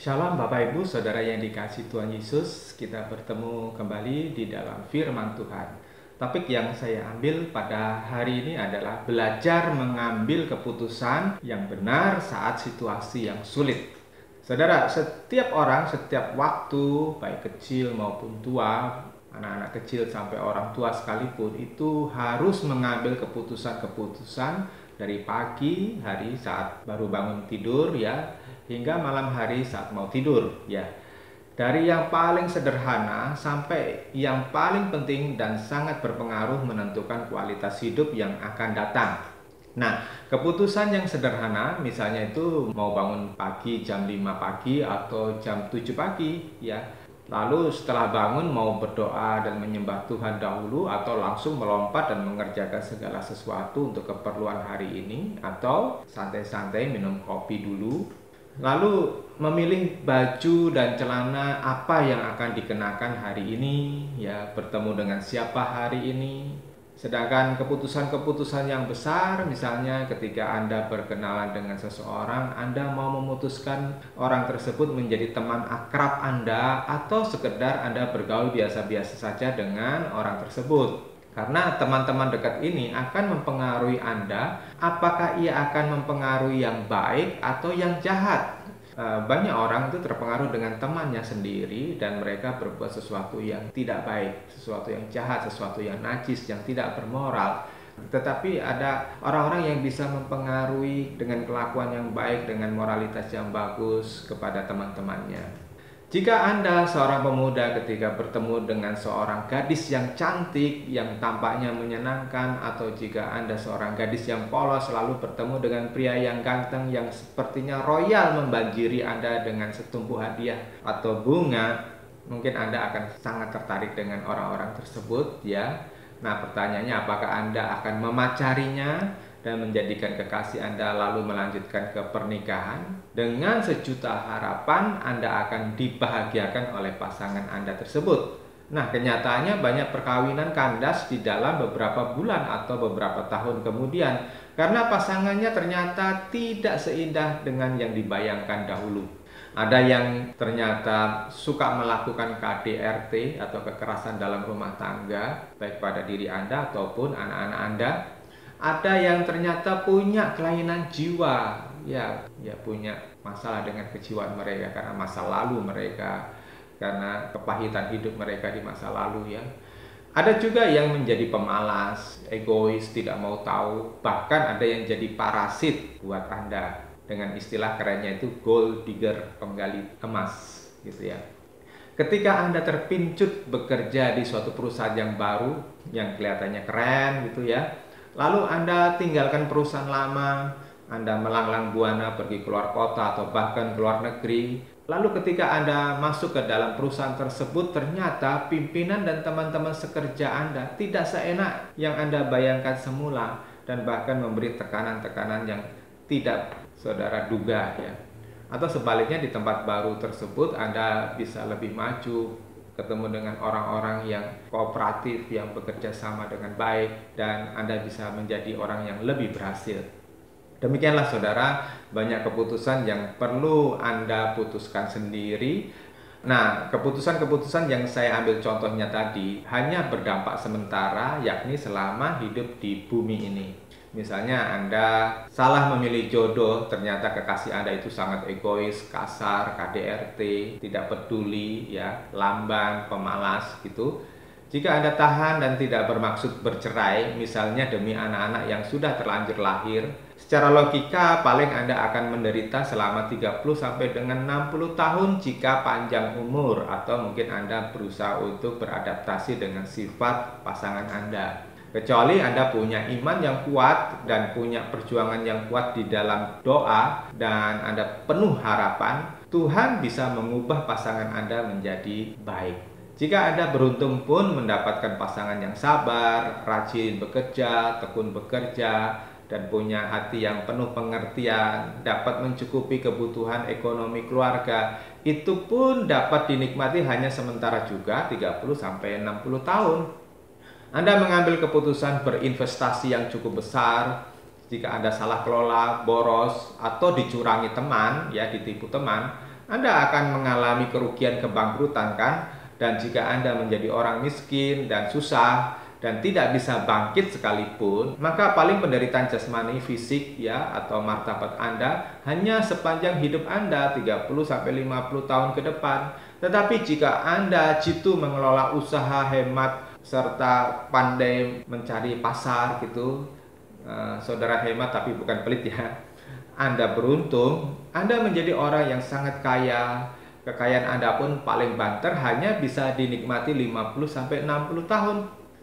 Shalom Bapak Ibu Saudara yang dikasihi Tuhan Yesus. Kita bertemu kembali di dalam firman Tuhan. Topik yang saya ambil pada hari ini adalah belajar mengambil keputusan yang benar saat situasi yang sulit. Saudara, setiap orang, setiap waktu, baik kecil maupun tua, anak-anak kecil sampai orang tua sekalipun, itu harus mengambil keputusan-keputusan dari pagi hari saat baru bangun tidur ya, hingga malam hari saat mau tidur ya. Dari yang paling sederhana sampai yang paling penting dan sangat berpengaruh menentukan kualitas hidup yang akan datang. Nah, keputusan yang sederhana misalnya itu mau bangun pagi jam 5 pagi atau jam 7 pagi ya. Lalu setelah bangun mau berdoa dan menyembah Tuhan dahulu atau langsung melompat dan mengerjakan segala sesuatu untuk keperluan hari ini, atau santai-santai minum kopi dulu. Lalu memilih baju dan celana apa yang akan dikenakan hari ini ya, bertemu dengan siapa hari ini. Sedangkan keputusan-keputusan yang besar, misalnya ketika Anda berkenalan dengan seseorang, Anda mau memutuskan orang tersebut menjadi teman akrab Anda atau sekedar Anda bergaul biasa-biasa saja dengan orang tersebut. Karena teman-teman dekat ini akan mempengaruhi Anda, apakah ia akan mempengaruhi yang baik atau yang jahat. Banyak orang itu terpengaruh dengan temannya sendiri dan mereka berbuat sesuatu yang tidak baik, sesuatu yang jahat, sesuatu yang najis, yang tidak bermoral. Tetapi ada orang-orang yang bisa mempengaruhi dengan kelakuan yang baik, dengan moralitas yang bagus kepada teman-temannya. Jika Anda seorang pemuda ketika bertemu dengan seorang gadis yang cantik, yang tampaknya menyenangkan, atau jika Anda seorang gadis yang polos selalu bertemu dengan pria yang ganteng yang sepertinya royal membanjiri Anda dengan setumpu hadiah atau bunga, mungkin Anda akan sangat tertarik dengan orang-orang tersebut ya. Nah, pertanyaannya, apakah Anda akan memacarinya dan menjadikan kekasih Anda lalu melanjutkan ke pernikahan? Dengan sejuta harapan Anda akan dibahagiakan oleh pasangan Anda tersebut. Nah, kenyataannya banyak perkawinan kandas di dalam beberapa bulan atau beberapa tahun kemudian karena pasangannya ternyata tidak seindah dengan yang dibayangkan dahulu. Ada yang ternyata suka melakukan KDRT atau kekerasan dalam rumah tangga, baik pada diri Anda ataupun anak-anak Anda. Ada yang ternyata punya kelainan jiwa, ya punya masalah dengan kejiwaan mereka karena masa lalu mereka, karena kepahitan hidup mereka di masa lalu ya. Ada juga yang menjadi pemalas, egois, tidak mau tahu, bahkan ada yang jadi parasit buat Anda. Dengan istilah kerennya itu gold digger, penggali emas gitu ya. Ketika Anda terpincut bekerja di suatu perusahaan yang baru, yang kelihatannya keren gitu ya, lalu Anda tinggalkan perusahaan lama, Anda melanglang buana pergi keluar kota atau bahkan keluar negeri. Lalu ketika Anda masuk ke dalam perusahaan tersebut, ternyata pimpinan dan teman-teman sekerja Anda tidak seenak yang Anda bayangkan semula, dan bahkan memberi tekanan-tekanan yang tidak saudara duga ya. Atau sebaliknya, di tempat baru tersebut Anda bisa lebih maju, ketemu dengan orang-orang yang kooperatif, yang bekerja sama dengan baik, dan Anda bisa menjadi orang yang lebih berhasil. Demikianlah saudara, banyak keputusan yang perlu Anda putuskan sendiri. Nah, keputusan-keputusan yang saya ambil contohnya tadi hanya berdampak sementara, yakni selama hidup di bumi ini. Misalnya Anda salah memilih jodoh, ternyata kekasih Anda itu sangat egois, kasar, KDRT, tidak peduli ya, lamban, pemalas gitu. Jika Anda tahan dan tidak bermaksud bercerai, misalnya demi anak-anak yang sudah terlanjur lahir, secara logika paling Anda akan menderita selama 30 sampai dengan 60 tahun jika panjang umur, atau mungkin Anda berusaha untuk beradaptasi dengan sifat pasangan Anda. Kecuali Anda punya iman yang kuat dan punya perjuangan yang kuat di dalam doa, dan Anda penuh harapan, Tuhan bisa mengubah pasangan Anda menjadi baik. Jika Anda beruntung pun mendapatkan pasangan yang sabar, rajin bekerja, tekun bekerja, dan punya hati yang penuh pengertian, dapat mencukupi kebutuhan ekonomi keluarga, itu pun dapat dinikmati hanya sementara juga, 30 sampai 60 tahun. Anda mengambil keputusan berinvestasi yang cukup besar, jika Anda salah kelola, boros, atau dicurangi teman, ya ditipu teman, Anda akan mengalami kerugian kebangkrutan kan? Dan jika Anda menjadi orang miskin dan susah dan tidak bisa bangkit sekalipun, maka paling penderitaan jasmani fisik ya atau martabat Anda hanya sepanjang hidup Anda 30 sampai 50 tahun ke depan. Tetapi jika Anda jitu mengelola usaha hemat serta pandai mencari pasar gitu, saudara hemat tapi bukan pelit ya. Anda beruntung, Anda menjadi orang yang sangat kaya. Kekayaan Anda pun paling banter hanya bisa dinikmati 50 sampai 60 tahun.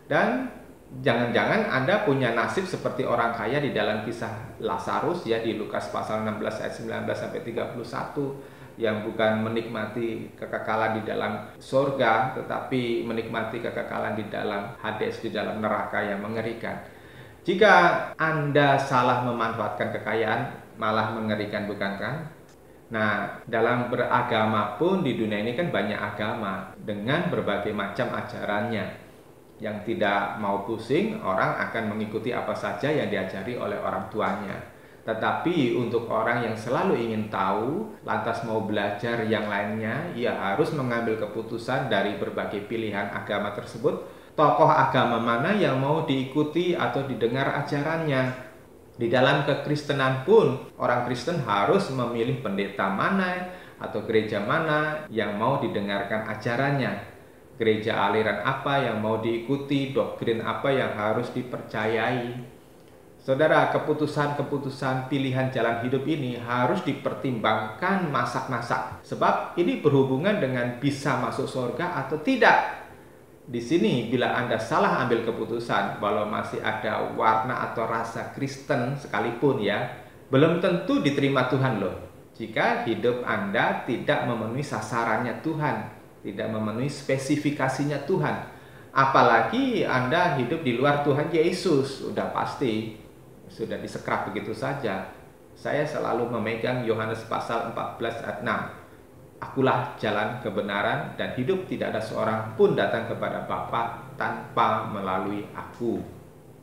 Dan jangan-jangan Anda punya nasib seperti orang kaya di dalam kisah Lazarus ya di Lukas pasal 16 ayat 19 sampai 31, yang bukan menikmati kekekalan di dalam surga tetapi menikmati kekekalan di dalam Hades, di dalam neraka yang mengerikan. Jika Anda salah memanfaatkan kekayaan, malah mengerikan, bukan kan? Nah, dalam beragama pun di dunia ini kan banyak agama dengan berbagai macam ajarannya. Yang tidak mau pusing, orang akan mengikuti apa saja yang diajari oleh orang tuanya. Tetapi untuk orang yang selalu ingin tahu, lantas mau belajar yang lainnya, ia harus mengambil keputusan dari berbagai pilihan agama tersebut. Tokoh agama mana yang mau diikuti atau didengar ajarannya. Di dalam kekristenan pun, orang Kristen harus memilih pendeta mana atau gereja mana yang mau didengarkan ajarannya. Gereja aliran apa yang mau diikuti, doktrin apa yang harus dipercayai. Saudara, keputusan-keputusan pilihan jalan hidup ini harus dipertimbangkan masak-masak. Sebab ini berhubungan dengan bisa masuk surga atau tidak. Di sini bila Anda salah ambil keputusan, walau masih ada warna atau rasa Kristen sekalipun ya, belum tentu diterima Tuhan loh. Jika hidup Anda tidak memenuhi sasarannya Tuhan, tidak memenuhi spesifikasinya Tuhan. Apalagi Anda hidup di luar Tuhan Yesus, sudah pasti sudah disekrap begitu saja. Saya selalu memegang Yohanes pasal 14 ayat 6. Akulah jalan kebenaran dan hidup, tidak ada seorang pun datang kepada Bapa tanpa melalui aku.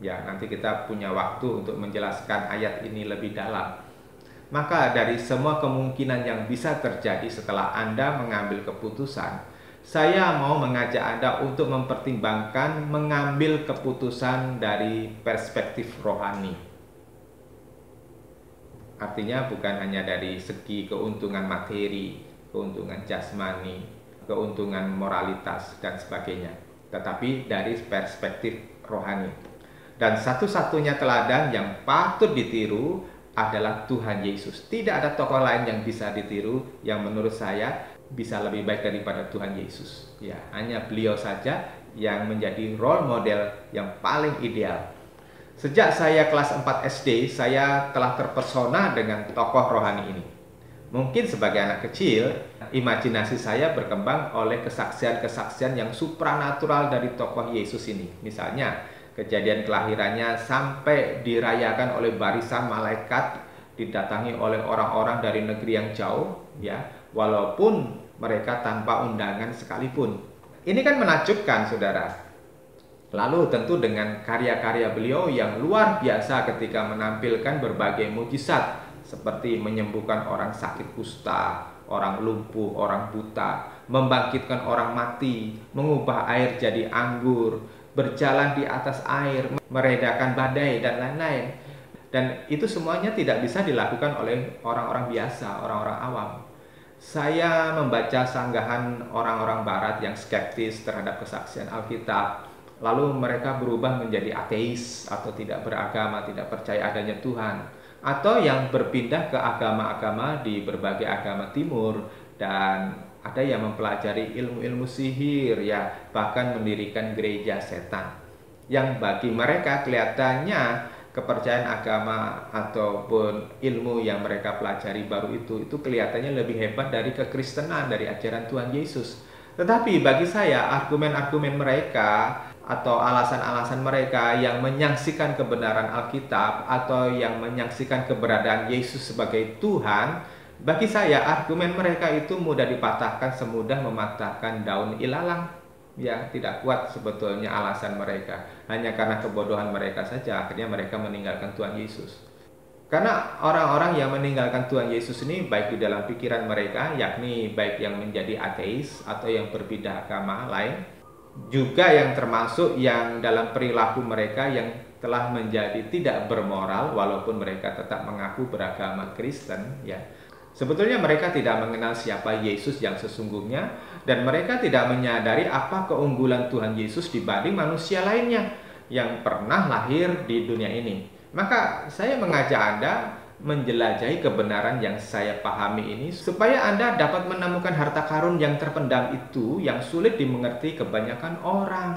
Ya, nanti kita punya waktu untuk menjelaskan ayat ini lebih dalam. Maka dari semua kemungkinan yang bisa terjadi setelah Anda mengambil keputusan, saya mau mengajak Anda untuk mempertimbangkan mengambil keputusan dari perspektif rohani. Artinya bukan hanya dari segi keuntungan materi, keuntungan jasmani, keuntungan moralitas dan sebagainya, tetapi dari perspektif rohani. Dan satu-satunya teladan yang patut ditiru adalah Tuhan Yesus. Tidak ada tokoh lain yang bisa ditiru yang menurut saya bisa lebih baik daripada Tuhan Yesus. Ya, hanya beliau saja yang menjadi role model yang paling ideal. Sejak saya kelas 4 SD, saya telah terpesona dengan tokoh rohani ini. Mungkin sebagai anak kecil, imajinasi saya berkembang oleh kesaksian-kesaksian yang supranatural dari tokoh Yesus ini. Misalnya, kejadian kelahirannya sampai dirayakan oleh barisan malaikat, didatangi oleh orang-orang dari negeri yang jauh, ya, walaupun mereka tanpa undangan sekalipun. Ini kan menakjubkan, saudara. Lalu tentu dengan karya-karya beliau yang luar biasa ketika menampilkan berbagai mujizat, seperti menyembuhkan orang sakit kusta, orang lumpuh, orang buta, membangkitkan orang mati, mengubah air jadi anggur, berjalan di atas air, meredakan badai, dan lain-lain. Dan itu semuanya tidak bisa dilakukan oleh orang-orang biasa, orang-orang awam. Saya membaca sanggahan orang-orang barat yang skeptis terhadap kesaksian Alkitab, lalu mereka berubah menjadi ateis atau tidak beragama, tidak percaya adanya Tuhan, atau yang berpindah ke agama-agama di berbagai agama timur, dan ada yang mempelajari ilmu-ilmu sihir, ya, bahkan mendirikan gereja setan, yang bagi mereka kelihatannya kepercayaan agama ataupun ilmu yang mereka pelajari baru itu kelihatannya lebih hebat dari kekristenan, dari ajaran Tuhan Yesus. Tetapi bagi saya argumen-argumen mereka atau alasan-alasan mereka yang menyaksikan kebenaran Alkitab atau yang menyaksikan keberadaan Yesus sebagai Tuhan, bagi saya argumen mereka itu mudah dipatahkan semudah mematahkan daun ilalang. Ya, tidak kuat sebetulnya alasan mereka. Hanya karena kebodohan mereka saja akhirnya mereka meninggalkan Tuhan Yesus. Karena orang-orang yang meninggalkan Tuhan Yesus ini baik di dalam pikiran mereka, yakni baik yang menjadi ateis atau yang berbeda agama lain, juga yang termasuk yang dalam perilaku mereka yang telah menjadi tidak bermoral walaupun mereka tetap mengaku beragama Kristen, ya. Sebetulnya mereka tidak mengenal siapa Yesus yang sesungguhnya, dan mereka tidak menyadari apa keunggulan Tuhan Yesus dibanding manusia lainnya yang pernah lahir di dunia ini. Maka saya mengajak Anda menjelajahi kebenaran yang saya pahami ini supaya Anda dapat menemukan harta karun yang terpendam itu yang sulit dimengerti kebanyakan orang.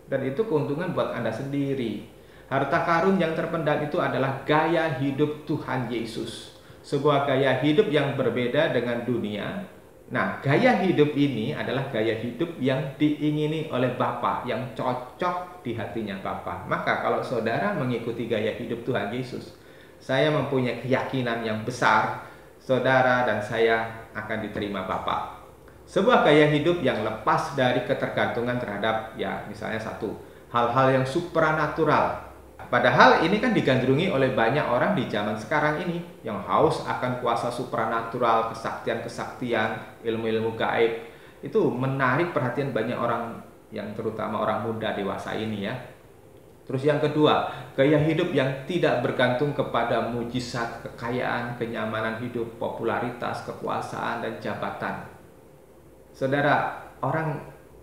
Dan itu keuntungan buat Anda sendiri. Harta karun yang terpendam itu adalah gaya hidup Tuhan Yesus. Sebuah gaya hidup yang berbeda dengan dunia. Nah, gaya hidup ini adalah gaya hidup yang diingini oleh Bapa, yang cocok di hatinya Bapa. Maka kalau saudara mengikuti gaya hidup Tuhan Yesus, saya mempunyai keyakinan yang besar, saudara dan saya akan diterima Bapa. Sebuah gaya hidup yang lepas dari ketergantungan terhadap, ya misalnya satu, hal-hal yang supranatural. Padahal ini kan digandrungi oleh banyak orang di zaman sekarang ini yang haus akan kuasa supranatural, kesaktian-kesaktian, ilmu-ilmu gaib. Itu menarik perhatian banyak orang, yang terutama orang muda dewasa ini ya. Terus yang kedua, gaya hidup yang tidak bergantung kepada mujizat, kekayaan, kenyamanan hidup, popularitas, kekuasaan, dan jabatan. Saudara, orang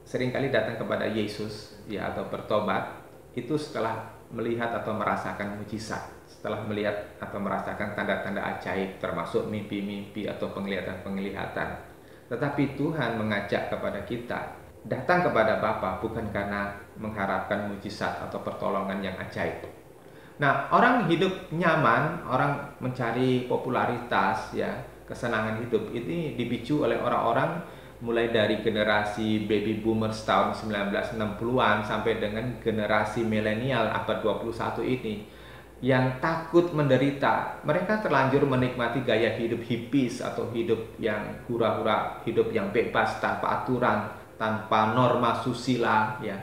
seringkali datang kepada Yesus ya atau bertobat itu setelah melihat atau merasakan mujizat, setelah melihat atau merasakan tanda-tanda ajaib termasuk mimpi-mimpi atau penglihatan-penglihatan. Tetapi Tuhan mengajak kepada kita datang kepada Bapa bukan karena mengharapkan mujizat atau pertolongan yang ajaib. Nah, orang hidup nyaman, orang mencari popularitas ya, kesenangan hidup ini dipicu oleh orang-orang mulai dari generasi baby boomers tahun 1960-an sampai dengan generasi milenial abad 21 ini yang takut menderita. Mereka terlanjur menikmati gaya hidup hippies atau hidup yang hura-hura, hidup yang bebas tanpa aturan, tanpa norma susila ya.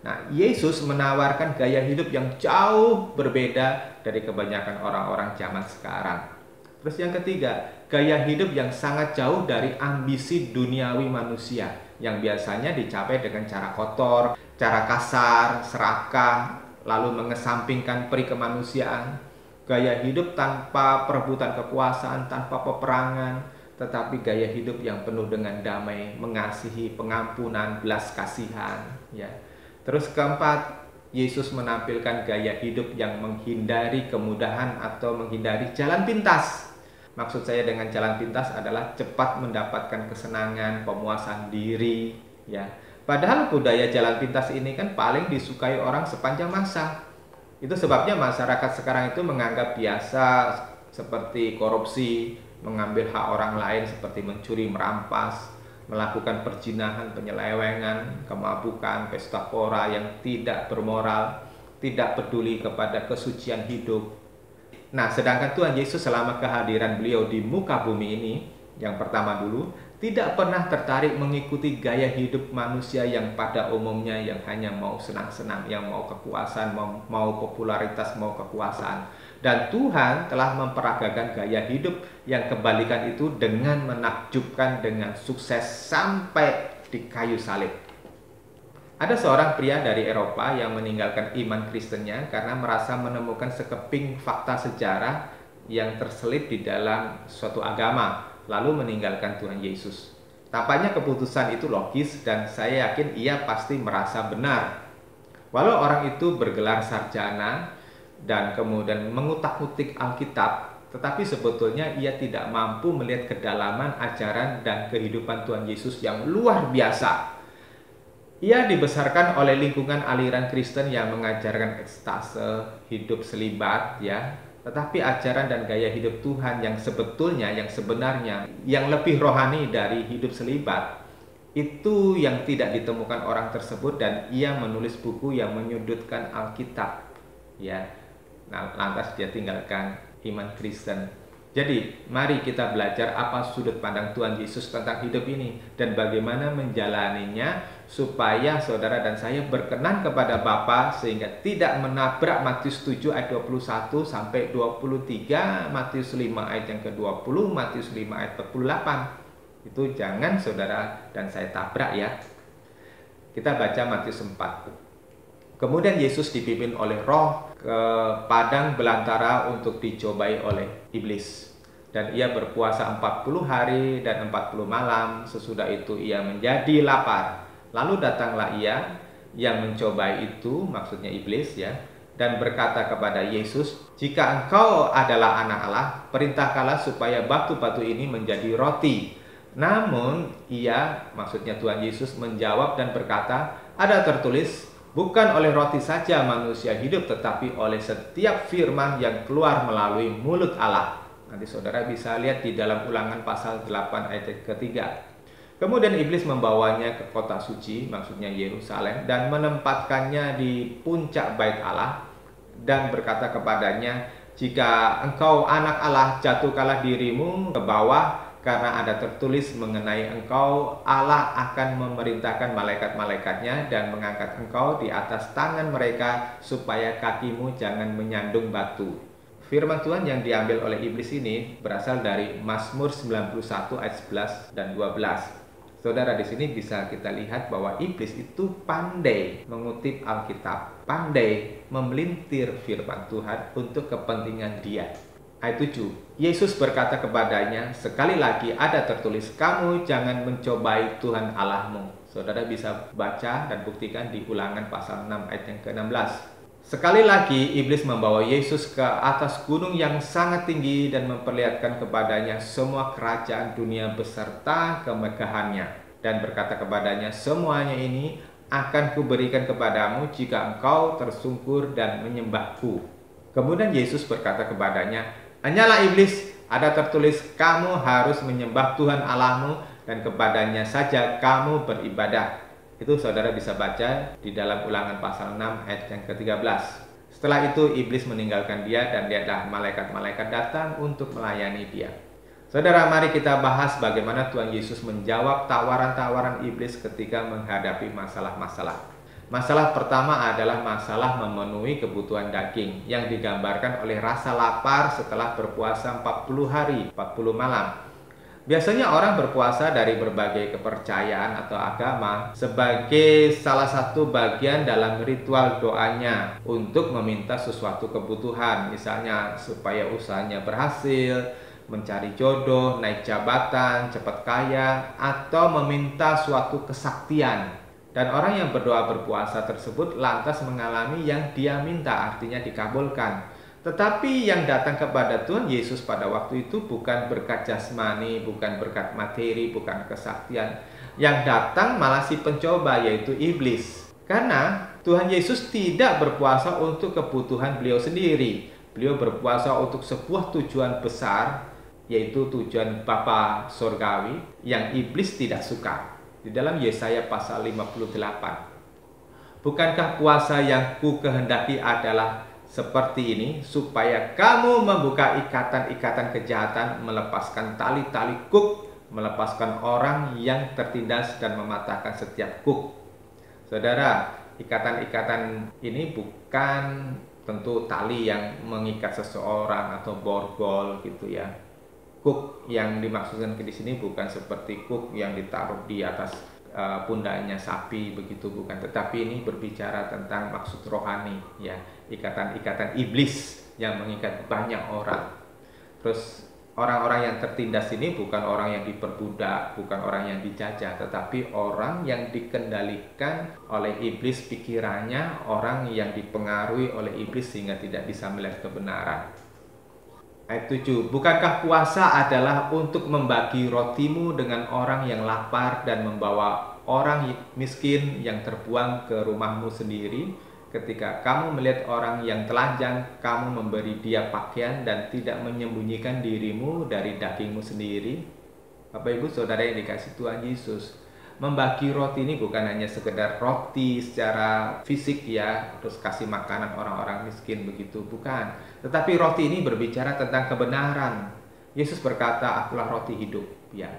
Nah, Yesus menawarkan gaya hidup yang jauh berbeda dari kebanyakan orang-orang zaman sekarang. Terus yang ketiga, gaya hidup yang sangat jauh dari ambisi duniawi manusia yang biasanya dicapai dengan cara kotor, cara kasar, serakah, lalu mengesampingkan peri kemanusiaan. Gaya hidup tanpa perebutan kekuasaan, tanpa peperangan, tetapi gaya hidup yang penuh dengan damai, mengasihi, pengampunan, belas kasihan. Ya. Terus keempat, Yesus menampilkan gaya hidup yang menghindari kemudahan atau menghindari jalan pintas. Maksud saya dengan jalan pintas adalah cepat mendapatkan kesenangan, pemuasan diri, ya. Padahal budaya jalan pintas ini kan paling disukai orang sepanjang masa. Itu sebabnya masyarakat sekarang itu menganggap biasa seperti korupsi, mengambil hak orang lain seperti mencuri, merampas, melakukan perzinahan, penyelewengan, kemabukan, pesta pora yang tidak bermoral, tidak peduli kepada kesucian hidup. Nah, sedangkan Tuhan Yesus selama kehadiran beliau di muka bumi ini, yang pertama dulu, tidak pernah tertarik mengikuti gaya hidup manusia yang pada umumnya yang hanya mau senang-senang, yang mau kekuasaan, mau popularitas, mau kekuasaan. Dan Tuhan telah memperagakan gaya hidup yang kebalikan itu dengan menakjubkan, dengan sukses sampai di kayu salib. Ada seorang pria dari Eropa yang meninggalkan iman Kristennya karena merasa menemukan sekeping fakta sejarah yang terselip di dalam suatu agama, lalu meninggalkan Tuhan Yesus. Tampaknya keputusan itu logis dan saya yakin ia pasti merasa benar. Walau orang itu bergelar sarjana dan kemudian mengutak-utik Alkitab, tetapi sebetulnya ia tidak mampu melihat kedalaman ajaran dan kehidupan Tuhan Yesus yang luar biasa. Ia dibesarkan oleh lingkungan aliran Kristen yang mengajarkan ekstase, hidup selibat, ya. Tetapi ajaran dan gaya hidup Tuhan yang sebetulnya, yang sebenarnya, yang lebih rohani dari hidup selibat, itu yang tidak ditemukan orang tersebut dan ia menulis buku yang menyudutkan Alkitab, ya. Nah, lantas dia tinggalkan iman Kristen. Jadi, mari kita belajar apa sudut pandang Tuhan Yesus tentang hidup ini dan bagaimana menjalaninya supaya saudara dan saya berkenan kepada Bapa sehingga tidak menabrak Matius 7 ayat 21 sampai 23, Matius 5 ayat yang ke-20, Matius 5 ayat 48. Itu jangan saudara dan saya tabrak ya. Kita baca Matius 4. Kemudian Yesus dipimpin oleh Roh ke padang belantara untuk dicobai oleh iblis. Dan ia berpuasa 40 hari dan 40 malam. Sesudah itu ia menjadi lapar. Lalu datanglah ia yang mencobai itu, maksudnya iblis ya, dan berkata kepada Yesus, "Jika engkau adalah anak Allah, perintahkanlah supaya batu-batu ini menjadi roti." Namun ia, maksudnya Tuhan Yesus, menjawab dan berkata, "Ada tertulis, bukan oleh roti saja manusia hidup, tetapi oleh setiap firman yang keluar melalui mulut Allah." Nanti saudara bisa lihat di dalam Ulangan pasal 8 ayat ketiga. Kemudian iblis membawanya ke kota suci, maksudnya Yerusalem, dan menempatkannya di puncak bait Allah dan berkata kepadanya, "Jika engkau anak Allah, jatuhkanlah dirimu ke bawah, karena ada tertulis mengenai engkau, Allah akan memerintahkan malaikat-malaikatnya dan mengangkat engkau di atas tangan mereka supaya kakimu jangan menyandung batu." Firman Tuhan yang diambil oleh iblis ini berasal dari Mazmur 91 ayat 11 dan 12. Saudara, di sini bisa kita lihat bahwa iblis itu pandai mengutip Alkitab, pandai memelintir firman Tuhan untuk kepentingan dia. Ayat 7, Yesus berkata kepadanya, "Sekali lagi ada tertulis, kamu jangan mencobai Tuhan Allahmu." Saudara bisa baca dan buktikan di Ulangan pasal 6 ayat yang ke-16. Sekali lagi iblis membawa Yesus ke atas gunung yang sangat tinggi dan memperlihatkan kepadanya semua kerajaan dunia beserta kemegahannya, dan berkata kepadanya, "Semuanya ini akan kuberikan kepadamu jika engkau tersungkur dan menyembahku." Kemudian Yesus berkata kepadanya, "Hanyalah iblis, ada tertulis, kamu harus menyembah Tuhan Allahmu dan kepadanya saja kamu beribadah." Itu saudara bisa baca di dalam Ulangan pasal 6 ayat yang ke-13. Setelah itu iblis meninggalkan dia dan lihatlah malaikat-malaikat datang untuk melayani dia. Saudara, mari kita bahas bagaimana Tuhan Yesus menjawab tawaran-tawaran iblis ketika menghadapi masalah-masalah. Masalah pertama adalah masalah memenuhi kebutuhan daging yang digambarkan oleh rasa lapar setelah berpuasa 40 hari, 40 malam. Biasanya orang berpuasa dari berbagai kepercayaan atau agama sebagai salah satu bagian dalam ritual doanya untuk meminta sesuatu kebutuhan, misalnya supaya usahanya berhasil, mencari jodoh, naik jabatan, cepat kaya, atau meminta suatu kesaktian. Dan orang yang berdoa berpuasa tersebut lantas mengalami yang dia minta, artinya dikabulkan. Tetapi yang datang kepada Tuhan Yesus pada waktu itu bukan berkat jasmani, bukan berkat materi, bukan kesaktian. Yang datang malah si pencoba, yaitu iblis. Karena Tuhan Yesus tidak berpuasa untuk kebutuhan beliau sendiri. Beliau berpuasa untuk sebuah tujuan besar, yaitu tujuan Bapa Sorgawi yang iblis tidak suka. Di dalam Yesaya pasal 58. "Bukankah puasa yang ku kehendaki adalah seperti ini, supaya kamu membuka ikatan-ikatan kejahatan, melepaskan tali-tali kuk, melepaskan orang yang tertindas dan mematahkan setiap kuk." Saudara, ikatan-ikatan ini bukan tentu tali yang mengikat seseorang atau borgol gitu ya. Kuk yang dimaksudkan di sini bukan seperti kuk yang ditaruh di atas pundaknya sapi begitu, bukan, tetapi ini berbicara tentang maksud rohani ya, ikatan-ikatan iblis yang mengikat banyak orang. Terus orang-orang yang tertindas ini bukan orang yang diperbudak, bukan orang yang dijajah, tetapi orang yang dikendalikan oleh iblis pikirannya, orang yang dipengaruhi oleh iblis sehingga tidak bisa melihat kebenaran. Ayat 7, "Bukankah puasa adalah untuk membagi rotimu dengan orang yang lapar dan membawa orang miskin yang terbuang ke rumahmu sendiri? Ketika kamu melihat orang yang telanjang, kamu memberi dia pakaian dan tidak menyembunyikan dirimu dari dagingmu sendiri?" Bapak Ibu Saudara yang dikasihi Tuhan Yesus, membagi roti ini bukan hanya sekedar roti secara fisik ya, terus kasih makanan orang-orang miskin begitu, bukan. Tetapi roti ini berbicara tentang kebenaran. Yesus berkata, "Akulah roti hidup," ya.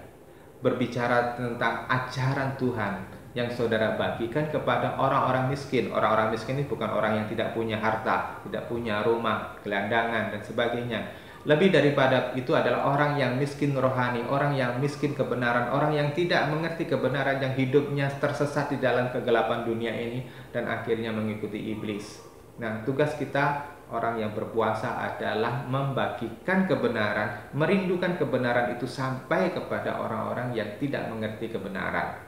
Berbicara tentang ajaran Tuhan, yang saudara bagikan kepada orang-orang miskin. Orang-orang miskin ini bukan orang yang tidak punya harta, tidak punya rumah, gelandangan, dan sebagainya. Lebih daripada itu adalah orang yang miskin rohani, orang yang miskin kebenaran, orang yang tidak mengerti kebenaran, yang hidupnya tersesat di dalam kegelapan dunia ini dan akhirnya mengikuti iblis. Nah, tugas kita orang yang berpuasa adalah membagikan kebenaran, merindukan kebenaran itu sampai kepada orang-orang yang tidak mengerti kebenaran.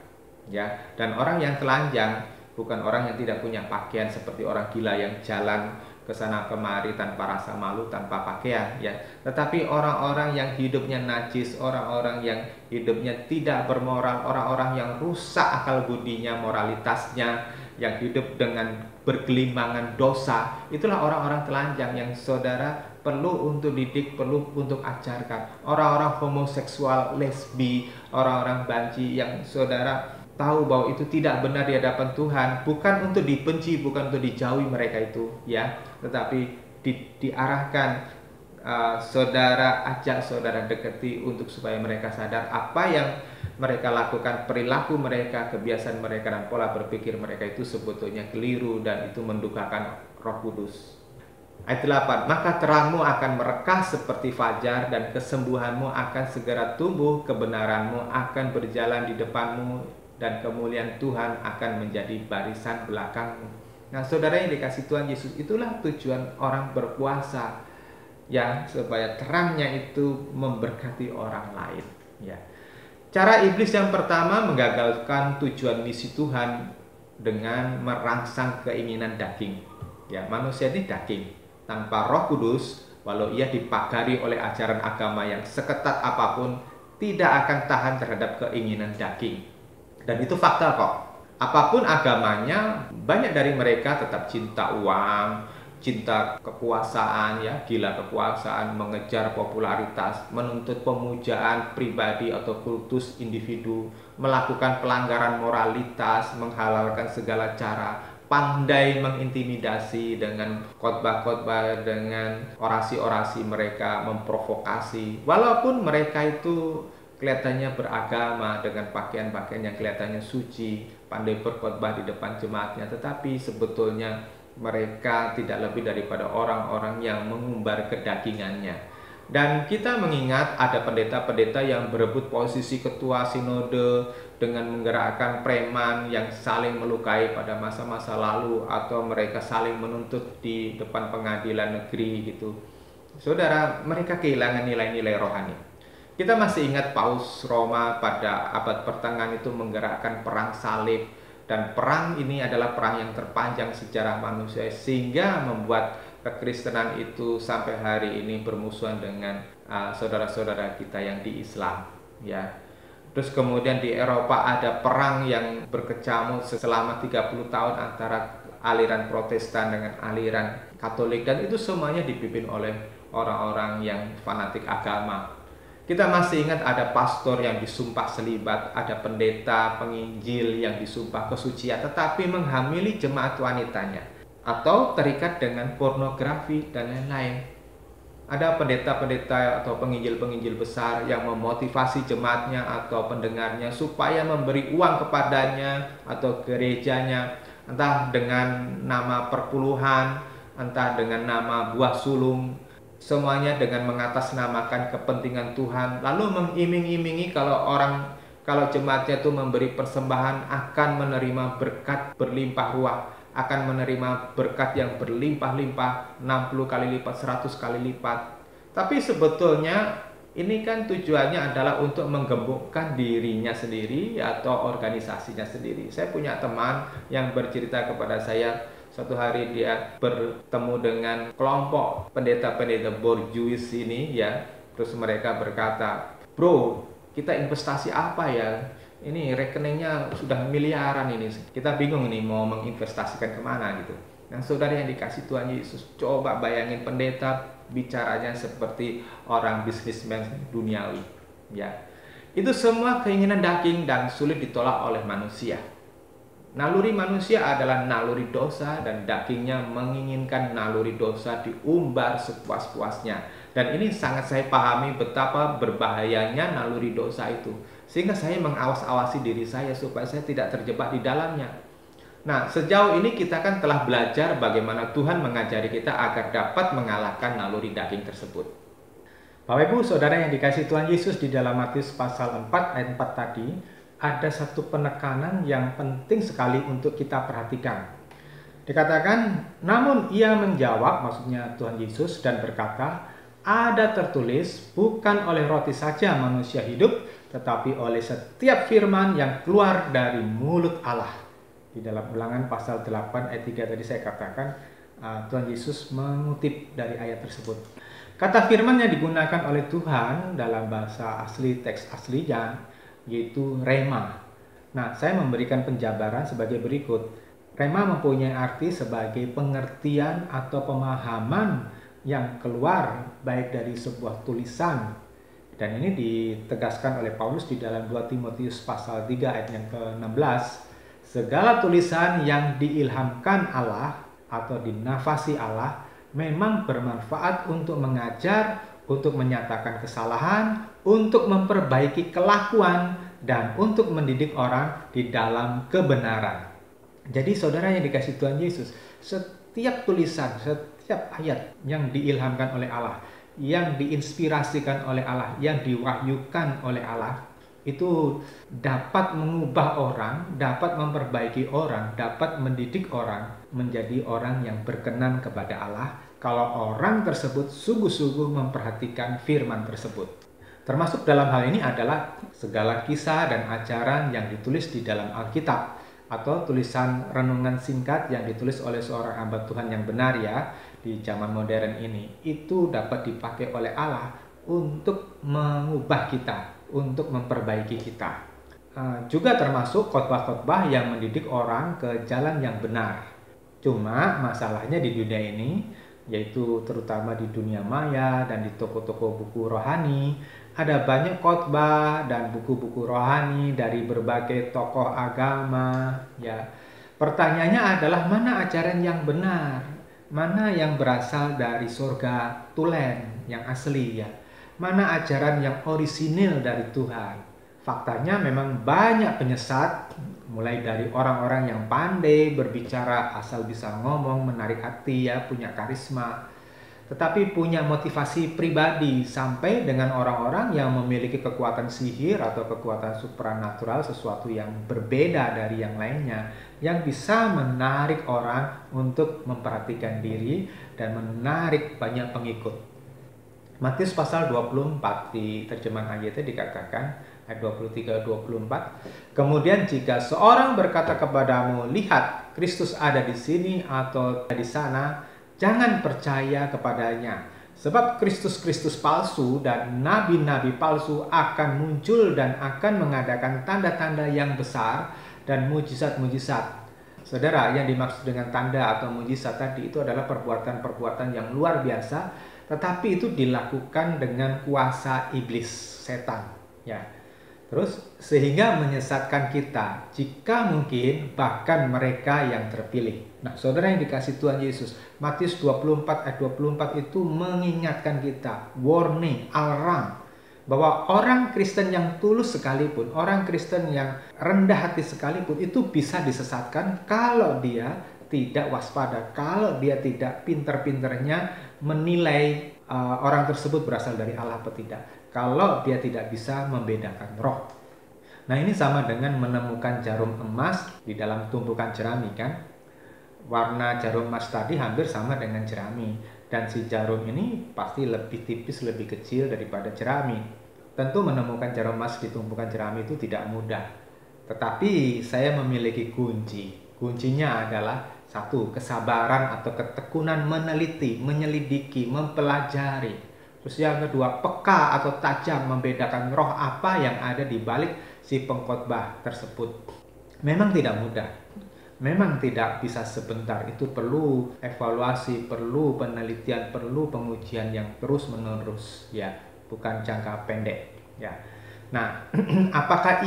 Ya, dan orang yang telanjang bukan orang yang tidak punya pakaian seperti orang gila yang jalan ke sana kemari tanpa rasa malu, tanpa pakaian, ya. Tetapi orang-orang yang hidupnya najis, orang-orang yang hidupnya tidak bermoral, orang-orang yang rusak akal budinya, moralitasnya, yang hidup dengan bergelimbangan dosa, itulah orang-orang telanjang yang saudara perlu untuk didik, perlu untuk ajarkan. Orang-orang homoseksual, lesbi, orang-orang banci yang saudara tahu bahwa itu tidak benar di hadapan Tuhan, bukan untuk dibenci, bukan untuk dijauhi mereka itu, ya, tetapi diarahkan, saudara ajak, saudara dekati untuk supaya mereka sadar apa yang mereka lakukan, perilaku mereka, kebiasaan mereka, dan pola berpikir mereka itu sebetulnya keliru dan itu mendukakan Roh Kudus. Ayat 8, maka terangmu akan merekah seperti fajar dan kesembuhanmu akan segera tumbuh, kebenaranmu akan berjalan di depanmu dan kemuliaan Tuhan akan menjadi barisan belakangmu. Nah, saudara yang dikasih Tuhan Yesus, itulah tujuan orang berpuasa, ya, supaya terangnya itu memberkati orang lain, ya. Cara iblis yang pertama menggagalkan tujuan misi Tuhan dengan merangsang keinginan daging. Ya, manusia ini daging. Tanpa Roh Kudus, walau ia dipagari oleh ajaran agama yang seketat apapun, tidak akan tahan terhadap keinginan daging. Dan itu fakta kok. Apapun agamanya, banyak dari mereka tetap cinta uang, cinta kekuasaan, ya, gila kekuasaan, mengejar popularitas, menuntut pemujaan pribadi atau kultus individu, melakukan pelanggaran moralitas, menghalalkan segala cara, pandai mengintimidasi dengan khotbah-khotbah, dengan orasi-orasi mereka, memprovokasi. Walaupun mereka itu kelihatannya beragama dengan pakaian-pakaian yang kelihatannya suci, pandai berkhotbah di depan jemaatnya, tetapi sebetulnya mereka tidak lebih daripada orang-orang yang mengumbar kedagingannya. Dan kita mengingat ada pendeta-pendeta yang berebut posisi ketua sinode dengan menggerakkan preman yang saling melukai pada masa-masa lalu, atau mereka saling menuntut di depan pengadilan negeri gitu. Saudara, mereka kehilangan nilai-nilai rohani. Kita masih ingat Paus Roma pada abad pertengahan itu menggerakkan perang salib, dan perang ini adalah perang yang terpanjang sejarah manusia, sehingga membuat kekristenan itu sampai hari ini bermusuhan dengan saudara-saudara kita yang di Islam, ya. Terus kemudian di Eropa ada perang yang berkecamuk selama 30 tahun antara aliran Protestan dengan aliran Katolik, dan itu semuanya dipimpin oleh orang-orang yang fanatik agama. Kita masih ingat ada pastor yang disumpah selibat, ada pendeta penginjil yang disumpah kesucian tetapi menghamili jemaat wanitanya, atau terikat dengan pornografi dan lain-lain. Ada pendeta-pendeta atau penginjil-penginjil besar yang memotivasi jemaatnya atau pendengarnya supaya memberi uang kepadanya atau gerejanya, entah dengan nama perpuluhan, entah dengan nama buah sulung, semuanya dengan mengatasnamakan kepentingan Tuhan, lalu mengiming-imingi kalau jemaatnya itu memberi persembahan akan menerima berkat berlimpah ruah, akan menerima berkat yang berlimpah-limpah, 60 kali lipat, 100 kali lipat. Tapi sebetulnya ini kan tujuannya adalah untuk menggembungkan dirinya sendiri atau organisasinya sendiri. Saya punya teman yang bercerita kepada saya, suatu hari dia bertemu dengan kelompok pendeta-pendeta borjuis ini, ya. Terus mereka berkata, "Bro, kita investasi apa ya? Ini rekeningnya sudah miliaran ini. Kita bingung ini mau menginvestasikan kemana gitu." Nah, saudara yang dikasih Tuhan Yesus, coba bayangin pendeta bicaranya seperti orang bisnismen duniawi, ya. Itu semua keinginan daging dan sulit ditolak oleh manusia. Naluri manusia adalah naluri dosa, dan dagingnya menginginkan naluri dosa diumbar sepuas-puasnya. Dan ini sangat saya pahami betapa berbahayanya naluri dosa itu. Sehingga saya mengawas-awasi diri saya supaya saya tidak terjebak di dalamnya. Nah, sejauh ini kita kan telah belajar bagaimana Tuhan mengajari kita agar dapat mengalahkan naluri daging tersebut. Bapak Ibu Saudara yang dikasihi Tuhan Yesus, di dalam Matius pasal 4 ayat 4 tadi ada satu penekanan yang penting sekali untuk kita perhatikan. Dikatakan, namun ia menjawab, maksudnya Tuhan Yesus, dan berkata, ada tertulis, bukan oleh roti saja manusia hidup, tetapi oleh setiap firman yang keluar dari mulut Allah. Di dalam Ulangan pasal 8 ayat 3 tadi saya katakan, Tuhan Yesus mengutip dari ayat tersebut. Kata firman yang digunakan oleh Tuhan dalam bahasa asli, teks aslinya, yaitu rema. Nah, saya memberikan penjabaran sebagai berikut. Rema mempunyai arti sebagai pengertian atau pemahaman yang keluar baik dari sebuah tulisan. Dan ini ditegaskan oleh Paulus di dalam 2 Timotius pasal 3 ayat yang ke-16. Segala tulisan yang diilhamkan Allah atau dinafasi Allah memang bermanfaat untuk mengajar, untuk menyatakan kesalahan, untuk memperbaiki kelakuan, dan untuk mendidik orang di dalam kebenaran. Jadi saudara yang dikasihi Tuhan Yesus, setiap tulisan, setiap ayat yang diilhamkan oleh Allah, yang diinspirasikan oleh Allah, yang diwahyukan oleh Allah, itu dapat mengubah orang, dapat memperbaiki orang, dapat mendidik orang menjadi orang yang berkenan kepada Allah kalau orang tersebut sungguh-sungguh memperhatikan firman tersebut. Termasuk dalam hal ini adalah segala kisah dan ajaran yang ditulis di dalam Alkitab, atau tulisan renungan singkat yang ditulis oleh seorang hamba Tuhan yang benar ya di zaman modern ini, itu dapat dipakai oleh Allah untuk mengubah kita, untuk memperbaiki kita. Juga termasuk khotbah-khotbah yang mendidik orang ke jalan yang benar. Cuma masalahnya di dunia ini, yaitu terutama di dunia maya dan di toko-toko buku rohani, ada banyak khotbah dan buku-buku rohani dari berbagai tokoh agama ya. Pertanyaannya adalah mana ajaran yang benar? Mana yang berasal dari surga tulen yang asli ya? Mana ajaran yang orisinil dari Tuhan? Faktanya memang banyak penyesat, mulai dari orang-orang yang pandai berbicara asal bisa ngomong, menarik hati ya, punya karisma, tetapi punya motivasi pribadi, sampai dengan orang-orang yang memiliki kekuatan sihir atau kekuatan supranatural, sesuatu yang berbeda dari yang lainnya, yang bisa menarik orang untuk memperhatikan diri dan menarik banyak pengikut. Matius pasal 24 di terjemahan ayatnya dikatakan ayat 23-24, kemudian jika seorang berkata kepadamu, lihat Kristus ada di sini atau di sana, jangan percaya kepadanya, sebab Kristus-Kristus palsu dan nabi-nabi palsu akan muncul dan akan mengadakan tanda-tanda yang besar dan mujizat-mujizat. Saudara, yang dimaksud dengan tanda atau mujizat tadi itu adalah perbuatan-perbuatan yang luar biasa, tetapi itu dilakukan dengan kuasa iblis, setan, ya. Terus sehingga menyesatkan kita, jika mungkin bahkan mereka yang terpilih. Nah, saudara yang dikasihi Tuhan Yesus, Matius 24 ayat 24 itu mengingatkan kita, warning, alarm, bahwa orang Kristen yang tulus sekalipun, orang Kristen yang rendah hati sekalipun, itu bisa disesatkan kalau dia tidak waspada, kalau dia tidak pinter-pinternya menilai orang tersebut berasal dari Allah atau tidak, kalau dia tidak bisa membedakan roh. Nah, ini sama dengan menemukan jarum emas di dalam tumpukan jerami kan. Warna jarum emas tadi hampir sama dengan jerami, dan si jarum ini pasti lebih tipis, lebih kecil daripada jerami. Tentu menemukan jarum emas di tumpukan jerami itu tidak mudah, tetapi saya memiliki kunci. Kuncinya adalah satu, kesabaran atau ketekunan meneliti, menyelidiki, mempelajari. Terus yang kedua, peka atau tajam membedakan roh apa yang ada di balik si pengkhotbah tersebut. Memang tidak mudah, memang tidak bisa sebentar. Itu perlu evaluasi, perlu penelitian, perlu pengujian yang terus menerus ya, bukan jangka pendek ya. Nah, apakah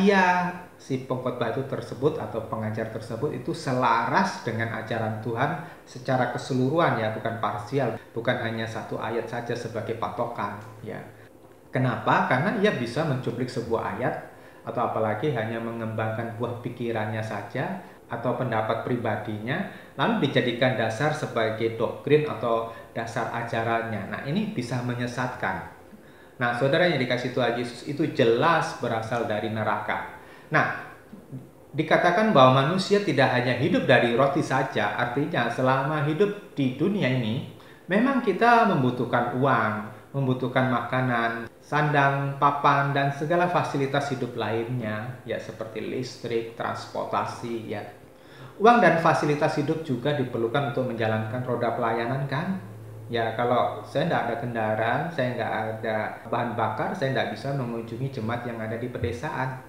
si pengkhotbah itu tersebut atau pengajar tersebut itu selaras dengan ajaran Tuhan secara keseluruhan ya, bukan parsial, bukan hanya satu ayat saja sebagai patokan ya. Kenapa? Karena ia bisa mencuplik sebuah ayat atau apalagi hanya mengembangkan buah pikirannya saja atau pendapat pribadinya, lalu dijadikan dasar sebagai doktrin atau dasar ajarannya. Nah, ini bisa menyesatkan. Nah, saudara yang dikasih Tuhan Yesus itu jelas berasal dari neraka. Nah, dikatakan bahwa manusia tidak hanya hidup dari roti saja, artinya selama hidup di dunia ini, memang kita membutuhkan uang, membutuhkan makanan, sandang, papan, dan segala fasilitas hidup lainnya, ya seperti listrik, transportasi, ya. Uang dan fasilitas hidup juga diperlukan untuk menjalankan roda pelayanan kan? Ya kalau saya tidak ada kendaraan, saya nggak ada bahan bakar, saya tidak bisa mengunjungi jemaat yang ada di pedesaan.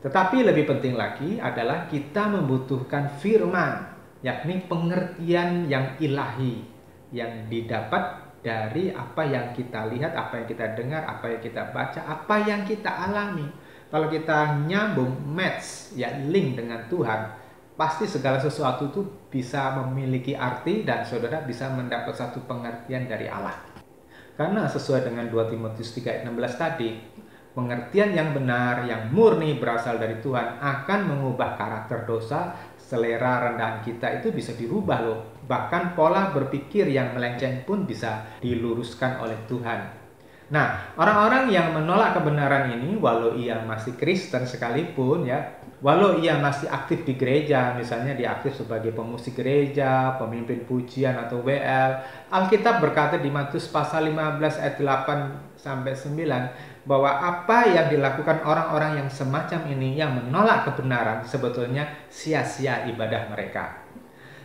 Tetapi lebih penting lagi adalah kita membutuhkan firman, yakni pengertian yang ilahi, yang didapat dari apa yang kita lihat, apa yang kita dengar, apa yang kita baca, apa yang kita alami. Kalau kita nyambung, match, ya link dengan Tuhan, pasti segala sesuatu itu bisa memiliki arti dan saudara bisa mendapat satu pengertian dari Allah. Karena sesuai dengan 2 Timotius 3:16 tadi, pengertian yang benar, yang murni berasal dari Tuhan akan mengubah karakter dosa, selera rendahan kita itu bisa dirubah loh. Bahkan pola berpikir yang melenceng pun bisa diluruskan oleh Tuhan. Nah, orang-orang yang menolak kebenaran ini, walau ia masih Kristen sekalipun ya, walau ia masih aktif di gereja, misalnya dia aktif sebagai pemusik gereja, pemimpin pujian atau WL, Alkitab berkata di Matius pasal 15 ayat 8 sampai 9 bahwa apa yang dilakukan orang-orang yang semacam ini yang menolak kebenaran sebetulnya sia-sia ibadah mereka.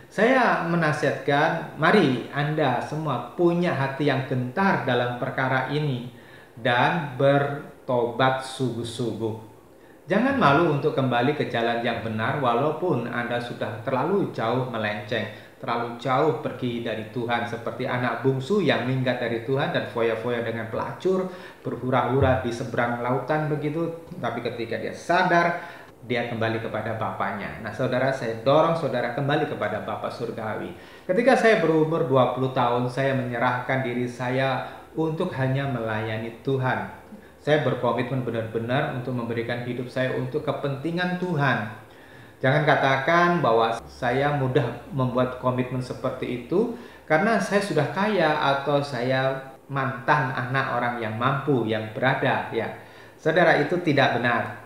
Saya menasihatkan, mari Anda semua punya hati yang gentar dalam perkara ini dan bertobat sungguh-sungguh. Jangan malu untuk kembali ke jalan yang benar walaupun Anda sudah terlalu jauh melenceng, terlalu jauh pergi dari Tuhan seperti anak bungsu yang minggat dari Tuhan dan foya-foya dengan pelacur, berhura-hura di seberang lautan begitu, tapi ketika dia sadar, dia kembali kepada Bapaknya. Nah saudara, saya dorong saudara kembali kepada Bapa Surgawi. Ketika saya berumur 20 tahun, saya menyerahkan diri saya untuk hanya melayani Tuhan. Saya berkomitmen benar-benar untuk memberikan hidup saya untuk kepentingan Tuhan. Jangan katakan bahwa saya mudah membuat komitmen seperti itu karena saya sudah kaya atau saya mantan anak orang yang mampu, yang berada. Ya, saudara, itu tidak benar.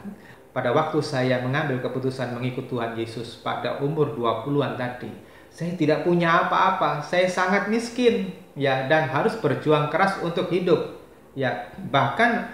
Pada waktu saya mengambil keputusan mengikut Tuhan Yesus pada umur 20-an tadi, saya tidak punya apa-apa, saya sangat miskin, ya, dan harus berjuang keras untuk hidup. Ya, bahkan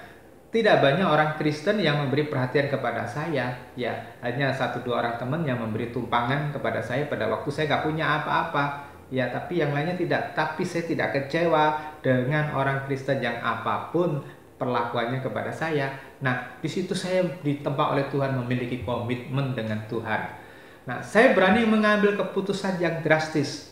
tidak banyak orang Kristen yang memberi perhatian kepada saya, ya, hanya 1-2 orang teman yang memberi tumpangan kepada saya pada waktu saya nggak punya apa-apa. Ya, tapi yang lainnya tidak. Tapi saya tidak kecewa dengan orang Kristen yang apapun perlakuannya kepada saya. Nah, di situ saya ditempa oleh Tuhan memiliki komitmen dengan Tuhan. Nah, saya berani mengambil keputusan yang drastis.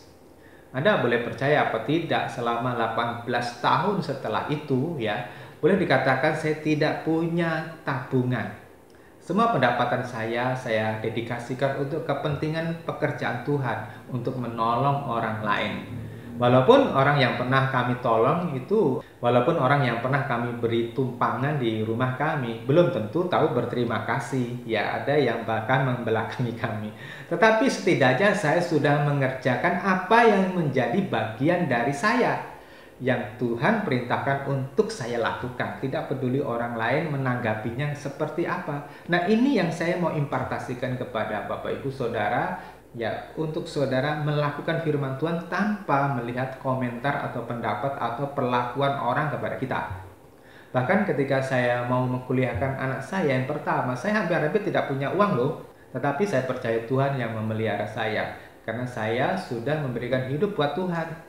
Anda boleh percaya apa tidak, selama 18 tahun setelah itu ya, boleh dikatakan saya tidak punya tabungan. Semua pendapatan saya dedikasikan untuk kepentingan pekerjaan Tuhan, untuk menolong orang lain. Walaupun orang yang pernah kami tolong itu, walaupun orang yang pernah kami beri tumpangan di rumah kami, belum tentu tahu berterima kasih. Ya, ada yang bahkan membelakangi kami. Tetapi setidaknya saya sudah mengerjakan apa yang menjadi bagian dari saya, yang Tuhan perintahkan untuk saya lakukan. Tidak peduli orang lain menanggapinya seperti apa. Nah, ini yang saya mau impartasikan kepada Bapak Ibu Saudara. Ya, untuk saudara melakukan firman Tuhan tanpa melihat komentar atau pendapat atau perlakuan orang kepada kita. Bahkan ketika saya mau mengkuliahkan anak saya yang pertama, saya hampir-hampir tidak punya uang loh. Tetapi saya percaya Tuhan yang memelihara saya. Karena saya sudah memberikan hidup buat Tuhan.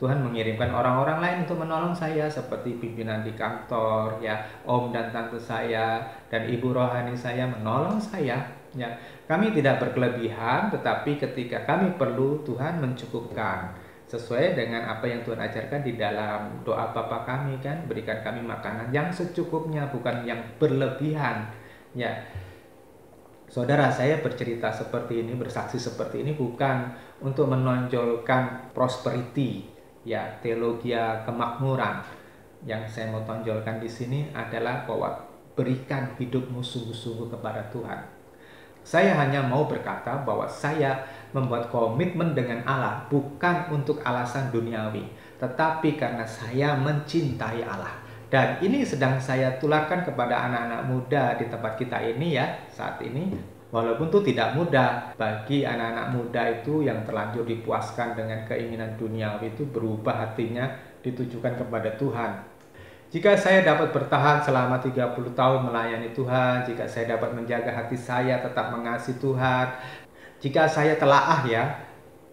Tuhan mengirimkan orang-orang lain untuk menolong saya seperti pimpinan di kantor, ya, om dan tante saya, dan ibu rohani saya menolong saya. Ya, kami tidak berkelebihan, tetapi ketika kami perlu, Tuhan mencukupkan sesuai dengan apa yang Tuhan ajarkan di dalam doa Bapa kami kan, berikan kami makanan yang secukupnya, bukan yang berlebihan. Ya, saudara, saya bercerita seperti ini, bersaksi seperti ini bukan untuk menonjolkan prosperity, ya, teologi kemakmuran. Yang saya mau tonjolkan di sini adalah bahwa berikan hidupmu sungguh-sungguh kepada Tuhan. Saya hanya mau berkata bahwa saya membuat komitmen dengan Allah bukan untuk alasan duniawi, tetapi karena saya mencintai Allah. Dan ini sedang saya tularkan kepada anak-anak muda di tempat kita ini ya, saat ini. Walaupun itu tidak mudah bagi anak-anak muda itu yang terlanjur dipuaskan dengan keinginan duniawi itu berubah hatinya ditujukan kepada Tuhan. Jika saya dapat bertahan selama 30 tahun melayani Tuhan, jika saya dapat menjaga hati saya tetap mengasihi Tuhan, jika saya telaah ya,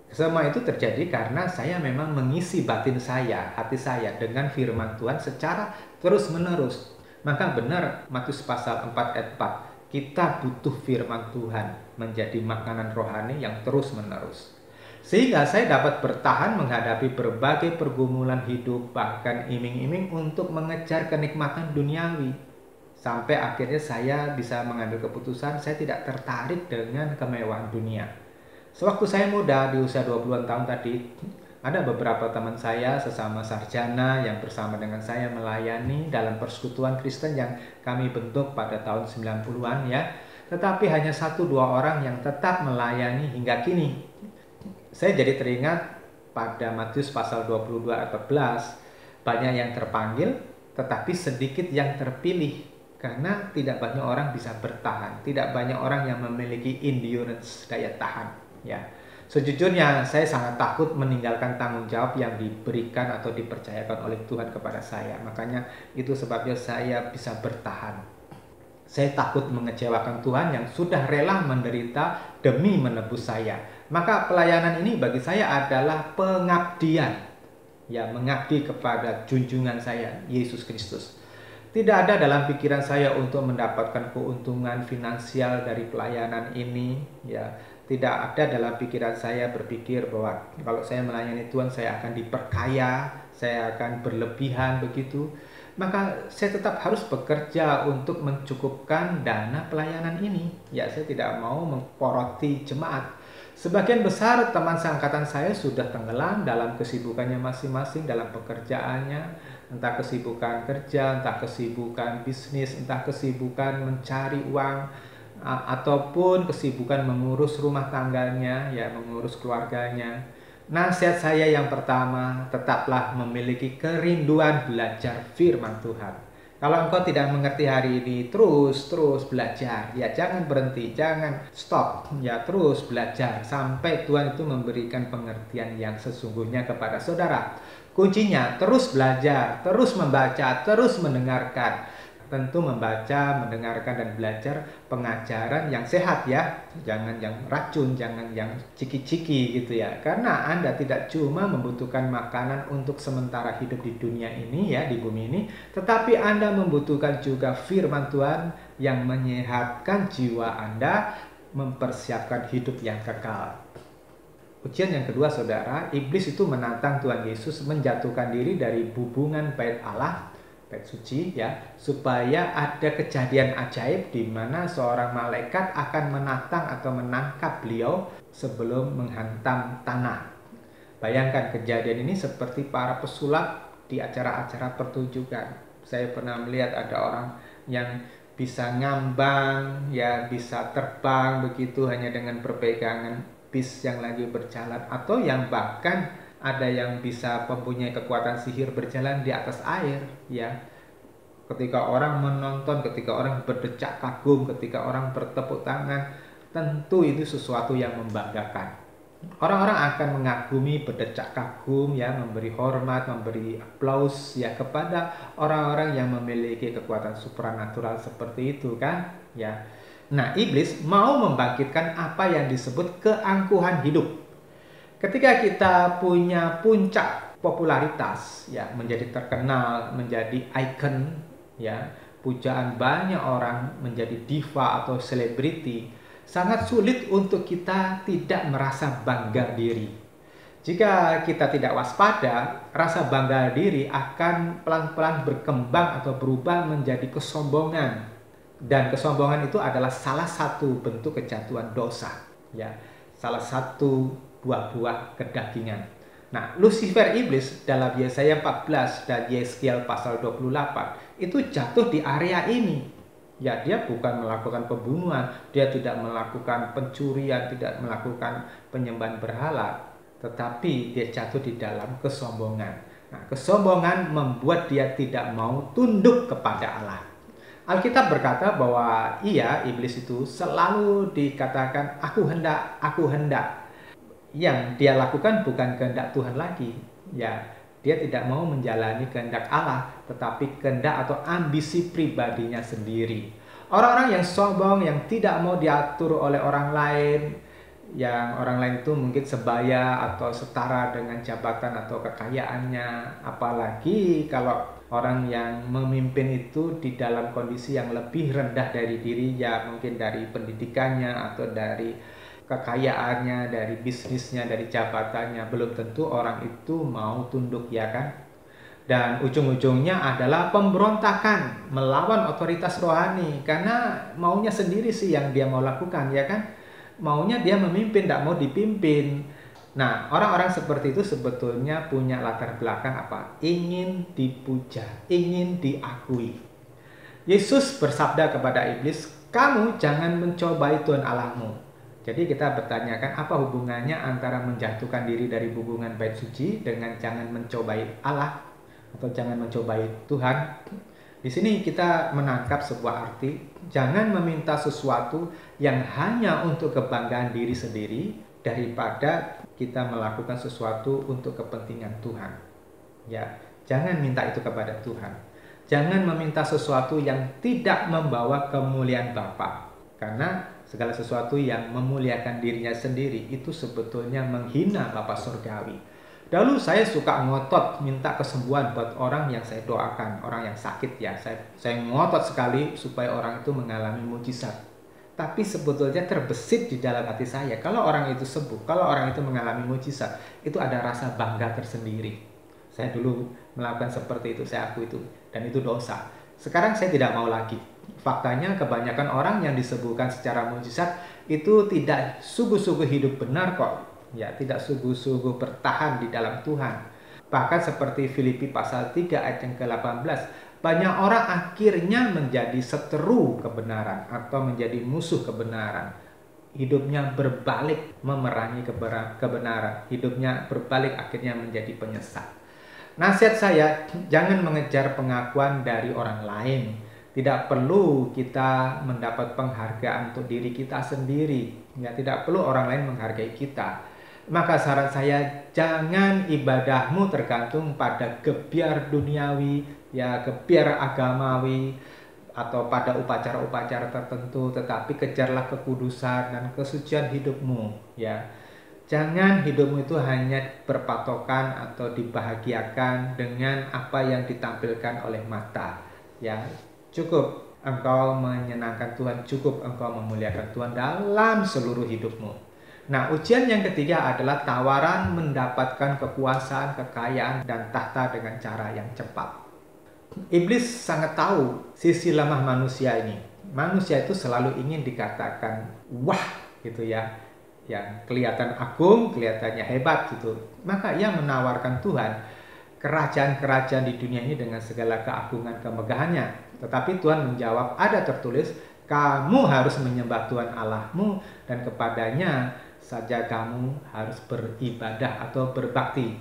semua itu terjadi karena saya memang mengisi batin saya, hati saya dengan firman Tuhan secara terus-menerus. Maka benar Matius pasal 4 ayat 4, kita butuh firman Tuhan menjadi makanan rohani yang terus-menerus. Sehingga saya dapat bertahan menghadapi berbagai pergumulan hidup, bahkan iming-iming untuk mengejar kenikmatan duniawi. Sampai akhirnya saya bisa mengambil keputusan saya tidak tertarik dengan kemewahan dunia. Sewaktu saya muda di usia 20-an tahun tadi, ada beberapa teman saya sesama sarjana yang bersama dengan saya melayani dalam persekutuan Kristen yang kami bentuk pada tahun 90-an ya. Tetapi hanya 1-2 orang yang tetap melayani hingga kini. Saya jadi teringat pada Matius pasal 22 ayat 14, banyak yang terpanggil tetapi sedikit yang terpilih. Karena tidak banyak orang bisa bertahan, tidak banyak orang yang memiliki endurance, daya tahan ya. Sejujurnya saya sangat takut meninggalkan tanggung jawab yang diberikan atau dipercayakan oleh Tuhan kepada saya. Makanya itu sebabnya saya bisa bertahan. Saya takut mengecewakan Tuhan yang sudah rela menderita demi menebus saya. Maka pelayanan ini bagi saya adalah pengabdian. Ya, mengabdi kepada junjungan saya, Yesus Kristus. Tidak ada dalam pikiran saya untuk mendapatkan keuntungan finansial dari pelayanan ini, ya. Tidak ada dalam pikiran saya berpikir bahwa kalau saya melayani Tuhan saya akan diperkaya, saya akan berlebihan begitu. Maka saya tetap harus bekerja untuk mencukupkan dana pelayanan ini. Ya, saya tidak mau mengporoti jemaat. Sebagian besar teman seangkatan saya sudah tenggelam dalam kesibukannya masing-masing, dalam pekerjaannya. Entah kesibukan kerja, entah kesibukan bisnis, entah kesibukan mencari uang, ataupun kesibukan mengurus rumah tangganya, ya mengurus keluarganya. Nasihat saya yang pertama, tetaplah memiliki kerinduan belajar firman Tuhan. Kalau engkau tidak mengerti hari ini, terus belajar. Ya, jangan berhenti, jangan stop. Ya, terus belajar sampai Tuhan itu memberikan pengertian yang sesungguhnya kepada saudara. Kuncinya terus belajar, terus membaca, terus mendengarkan. Tentu membaca, mendengarkan, dan belajar pengajaran yang sehat ya. Jangan yang racun, jangan yang ciki-ciki gitu ya. Karena Anda tidak cuma membutuhkan makanan untuk sementara hidup di dunia ini ya, di bumi ini. Tetapi Anda membutuhkan juga firman Tuhan yang menyehatkan jiwa Anda, mempersiapkan hidup yang kekal. Ujian yang kedua saudara, iblis itu menantang Tuhan Yesus menjatuhkan diri dari hubungan bait Allah, bait suci ya, supaya ada kejadian ajaib di mana seorang malaikat akan menantang atau menangkap beliau sebelum menghantam tanah. Bayangkan kejadian ini seperti para pesulap di acara-acara pertunjukan. Saya pernah melihat ada orang yang bisa ngambang, ya bisa terbang begitu hanya dengan berpegangan bis yang lagi berjalan, atau yang bahkan ada yang bisa mempunyai kekuatan sihir berjalan di atas air ya. Ketika orang menonton, ketika orang berdecak kagum, ketika orang bertepuk tangan, tentu itu sesuatu yang membanggakan. Orang-orang akan mengagumi, berdecak kagum ya, memberi hormat, memberi aplaus ya kepada orang-orang yang memiliki kekuatan supranatural seperti itu kan ya. Nah, iblis mau membangkitkan apa yang disebut keangkuhan hidup. Ketika kita punya puncak popularitas ya, menjadi terkenal, menjadi ikon ya, pujaan banyak orang, menjadi diva atau selebriti, sangat sulit untuk kita tidak merasa bangga diri. Jika kita tidak waspada, rasa bangga diri akan pelan-pelan berkembang atau berubah menjadi kesombongan. Dan kesombongan itu adalah salah satu bentuk kejatuhan dosa ya, salah satu buah-buah kedagingan. Nah, Lucifer iblis dalam Yesaya 14 dan Yeskiel pasal 28 itu jatuh di area ini. Ya, dia bukan melakukan pembunuhan, dia tidak melakukan pencurian, tidak melakukan penyembahan berhala, tetapi dia jatuh di dalam kesombongan. Nah, kesombongan membuat dia tidak mau tunduk kepada Allah. Alkitab berkata bahwa iya, iblis itu selalu dikatakan aku hendak, aku hendak. Yang dia lakukan bukan kehendak Tuhan lagi. Ya, dia tidak mau menjalani kehendak Allah, tetapi kehendak atau ambisi pribadinya sendiri. Orang-orang yang sombong, yang tidak mau diatur oleh orang lain, yang orang lain itu mungkin sebaya atau setara dengan jabatan atau kekayaannya, apalagi kalau orang yang memimpin itu di dalam kondisi yang lebih rendah dari dirinya, mungkin dari pendidikannya atau dari kekayaannya, dari bisnisnya, dari jabatannya, belum tentu orang itu mau tunduk, ya kan? Dan ujung-ujungnya adalah pemberontakan melawan otoritas rohani, karena maunya sendiri sih yang dia mau lakukan, ya kan? Maunya dia memimpin, tidak mau dipimpin. Nah, orang-orang seperti itu sebetulnya punya latar belakang apa? Ingin dipuja, ingin diakui. Yesus bersabda kepada iblis, kamu jangan mencobai Tuhan Allahmu. Jadi kita bertanyakan apa hubungannya antara menjatuhkan diri dari hubungan bait suci dengan jangan mencobai Allah atau jangan mencobai Tuhan. Di sini kita menangkap sebuah arti, jangan meminta sesuatu yang hanya untuk kebanggaan diri sendiri daripada kita melakukan sesuatu untuk kepentingan Tuhan. Ya, jangan minta itu kepada Tuhan. Jangan meminta sesuatu yang tidak membawa kemuliaan Bapa. Karena segala sesuatu yang memuliakan dirinya sendiri itu sebetulnya menghina Bapa Surgawi. Dahulu saya suka ngotot minta kesembuhan buat orang yang saya doakan, orang yang sakit ya. Saya ngotot sekali supaya orang itu mengalami mujizat. Tapi sebetulnya terbesit di dalam hati saya, kalau orang itu sembuh, kalau orang itu mengalami mujizat, itu ada rasa bangga tersendiri. Saya dulu melakukan seperti itu, saya akui itu, dan itu dosa. Sekarang saya tidak mau lagi. Faktanya kebanyakan orang yang disembuhkan secara mujizat itu tidak sungguh-sungguh hidup benar kok. Ya, tidak sungguh-sungguh bertahan di dalam Tuhan. Bahkan seperti Filipi pasal 3 ayat yang ke-18, banyak orang akhirnya menjadi seteru kebenaran atau menjadi musuh kebenaran. Hidupnya berbalik memerangi kebenaran. Hidupnya berbalik akhirnya menjadi penyesat. Nasihat saya, jangan mengejar pengakuan dari orang lain. Tidak perlu kita mendapat penghargaan untuk diri kita sendiri. Ya, tidak perlu orang lain menghargai kita. Maka saran saya, jangan ibadahmu tergantung pada gebyar duniawi, ya gebyar agamawi, atau pada upacara-upacara tertentu, tetapi kejarlah kekudusan dan kesucian hidupmu, ya. Jangan hidupmu itu hanya berpatokan atau dibahagiakan dengan apa yang ditampilkan oleh mata, ya. Cukup engkau menyenangkan Tuhan, cukup engkau memuliakan Tuhan dalam seluruh hidupmu. Nah, ujian yang ketiga adalah tawaran mendapatkan kekuasaan, kekayaan, dan tahta dengan cara yang cepat. Iblis sangat tahu sisi lemah manusia ini. Manusia itu selalu ingin dikatakan wah gitu ya, yang kelihatan agung, kelihatannya hebat gitu. Maka ia menawarkan Tuhan kerajaan-kerajaan di dunia ini dengan segala keagungan kemegahannya. Tetapi Tuhan menjawab, ada tertulis, kamu harus menyembah Tuhan Allahmu dan kepadanya saja kamu harus beribadah atau berbakti.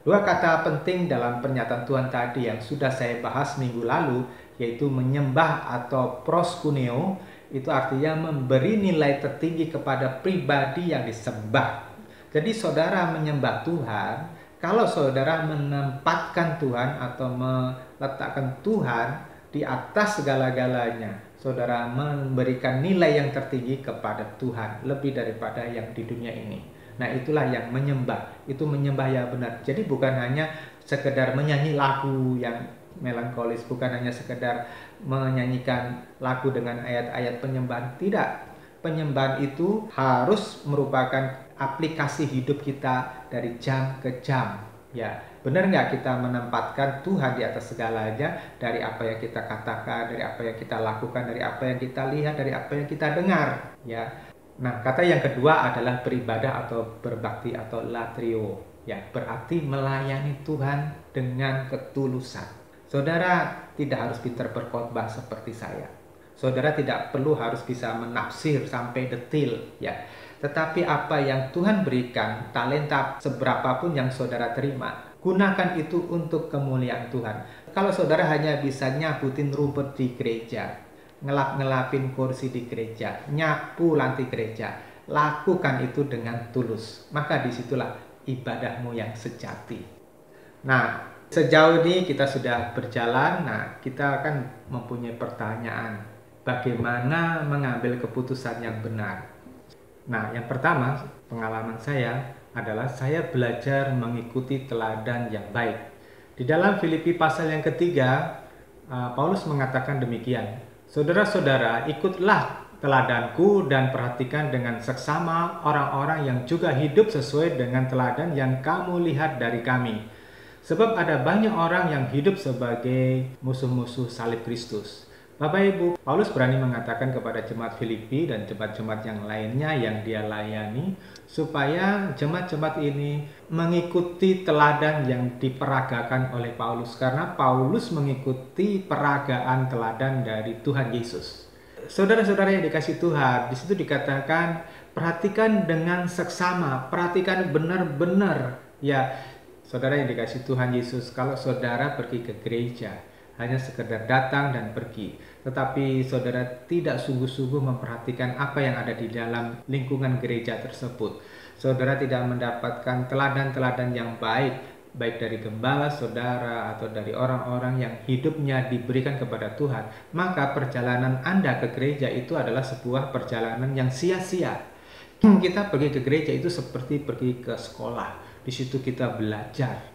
Dua kata penting dalam pernyataan Tuhan tadi yang sudah saya bahas minggu lalu, yaitu menyembah atau proskuneo, itu artinya memberi nilai tertinggi kepada pribadi yang disembah. Jadi saudara menyembah Tuhan, kalau saudara menempatkan Tuhan atau meletakkan Tuhan di atas segala-galanya, saudara memberikan nilai yang tertinggi kepada Tuhan lebih daripada yang di dunia ini. Nah, itulah yang menyembah. Itu menyembah yang benar. Jadi bukan hanya sekedar menyanyi lagu yang melankolis, bukan hanya sekedar menyanyikan lagu dengan ayat-ayat penyembahan. Tidak. Penyembahan itu harus merupakan aplikasi hidup kita dari jam ke jam. Ya, benar nggak kita menempatkan Tuhan di atas segalanya, dari apa yang kita katakan, dari apa yang kita lakukan, dari apa yang kita lihat, dari apa yang kita dengar, ya. Nah, kata yang kedua adalah beribadah atau berbakti atau latrio, ya, berarti melayani Tuhan dengan ketulusan. Saudara tidak harus pintar berkhotbah seperti saya. Saudara tidak perlu harus bisa menafsir sampai detail ya. Tetapi apa yang Tuhan berikan, talenta seberapapun yang saudara terima, gunakan itu untuk kemuliaan Tuhan. Kalau saudara hanya bisa nyabutin rumput di gereja, ngelap-ngelapin kursi di gereja, nyapu lantai gereja, lakukan itu dengan tulus. Maka disitulah ibadahmu yang sejati. Nah, sejauh ini kita sudah berjalan. Nah, kita akan mempunyai pertanyaan. Bagaimana mengambil keputusan yang benar? Nah, yang pertama, pengalaman saya adalah saya belajar mengikuti teladan yang baik. Di dalam Filipi pasal yang ketiga, Paulus mengatakan demikian. Saudara-saudara, ikutlah teladanku dan perhatikan dengan seksama orang-orang yang juga hidup sesuai dengan teladan yang kamu lihat dari kami. Sebab ada banyak orang yang hidup sebagai musuh-musuh salib Kristus. Bapak Ibu, Paulus berani mengatakan kepada jemaat Filipi dan jemaat-jemaat yang lainnya yang dia layani, supaya jemaat-jemaat ini mengikuti teladan yang diperagakan oleh Paulus, karena Paulus mengikuti peragaan teladan dari Tuhan Yesus. Saudara-saudara yang dikasih Tuhan, di situ dikatakan perhatikan dengan seksama, perhatikan benar-benar. Ya, saudara yang dikasih Tuhan Yesus, kalau saudara pergi ke gereja, hanya sekedar datang dan pergi, tetapi saudara tidak sungguh-sungguh memperhatikan apa yang ada di dalam lingkungan gereja tersebut. Saudara tidak mendapatkan teladan-teladan yang baik dari gembala saudara atau dari orang-orang yang hidupnya diberikan kepada Tuhan, maka perjalanan Anda ke gereja itu adalah sebuah perjalanan yang sia-sia. Kita pergi ke gereja itu seperti pergi ke sekolah. Di situ kita belajar.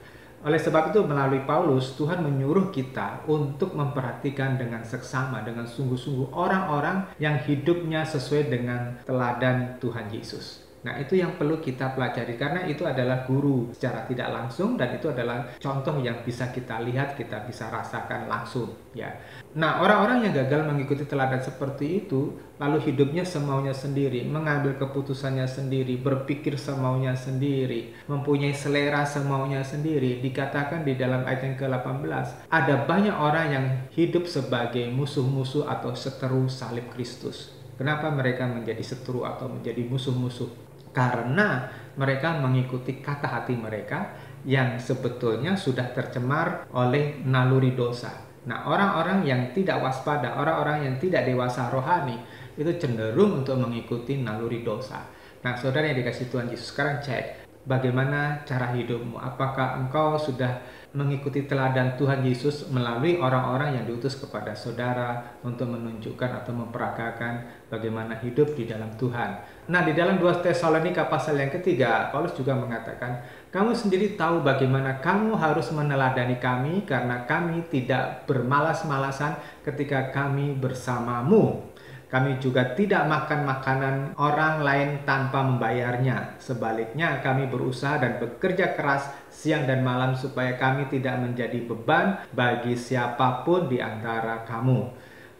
Oleh sebab itu melalui Paulus, Tuhan menyuruh kita untuk memperhatikan dengan seksama, dengan sungguh-sungguh orang-orang yang hidupnya sesuai dengan teladan Tuhan Yesus. Nah, itu yang perlu kita pelajari, karena itu adalah guru secara tidak langsung, dan itu adalah contoh yang bisa kita lihat, kita bisa rasakan langsung ya. Nah, orang-orang yang gagal mengikuti teladan seperti itu, lalu hidupnya semaunya sendiri, mengambil keputusannya sendiri, berpikir semaunya sendiri, mempunyai selera semaunya sendiri. Dikatakan di dalam ayat yang ke-18, ada banyak orang yang hidup sebagai musuh-musuh atau seteru salib Kristus. Kenapa mereka menjadi seteru atau menjadi musuh-musuh? Karena mereka mengikuti kata hati mereka yang sebetulnya sudah tercemar oleh naluri dosa. Nah, orang-orang yang tidak waspada, orang-orang yang tidak dewasa rohani, itu cenderung untuk mengikuti naluri dosa. Nah, saudara yang dikasih Tuhan Yesus, sekarang cek bagaimana cara hidupmu. Apakah engkau sudah mengikuti teladan Tuhan Yesus melalui orang-orang yang diutus kepada saudara untuk menunjukkan atau memperagakan bagaimana hidup di dalam Tuhan. Nah, di dalam 2 Tesalonika pasal yang ketiga, Paulus juga mengatakan, kamu sendiri tahu bagaimana kamu harus meneladani kami, karena kami tidak bermalas-malasan ketika kami bersamamu. Kami juga tidak makan makanan orang lain tanpa membayarnya. Sebaliknya, kami berusaha dan bekerja keras siang dan malam supaya kami tidak menjadi beban bagi siapapun di antara kamu.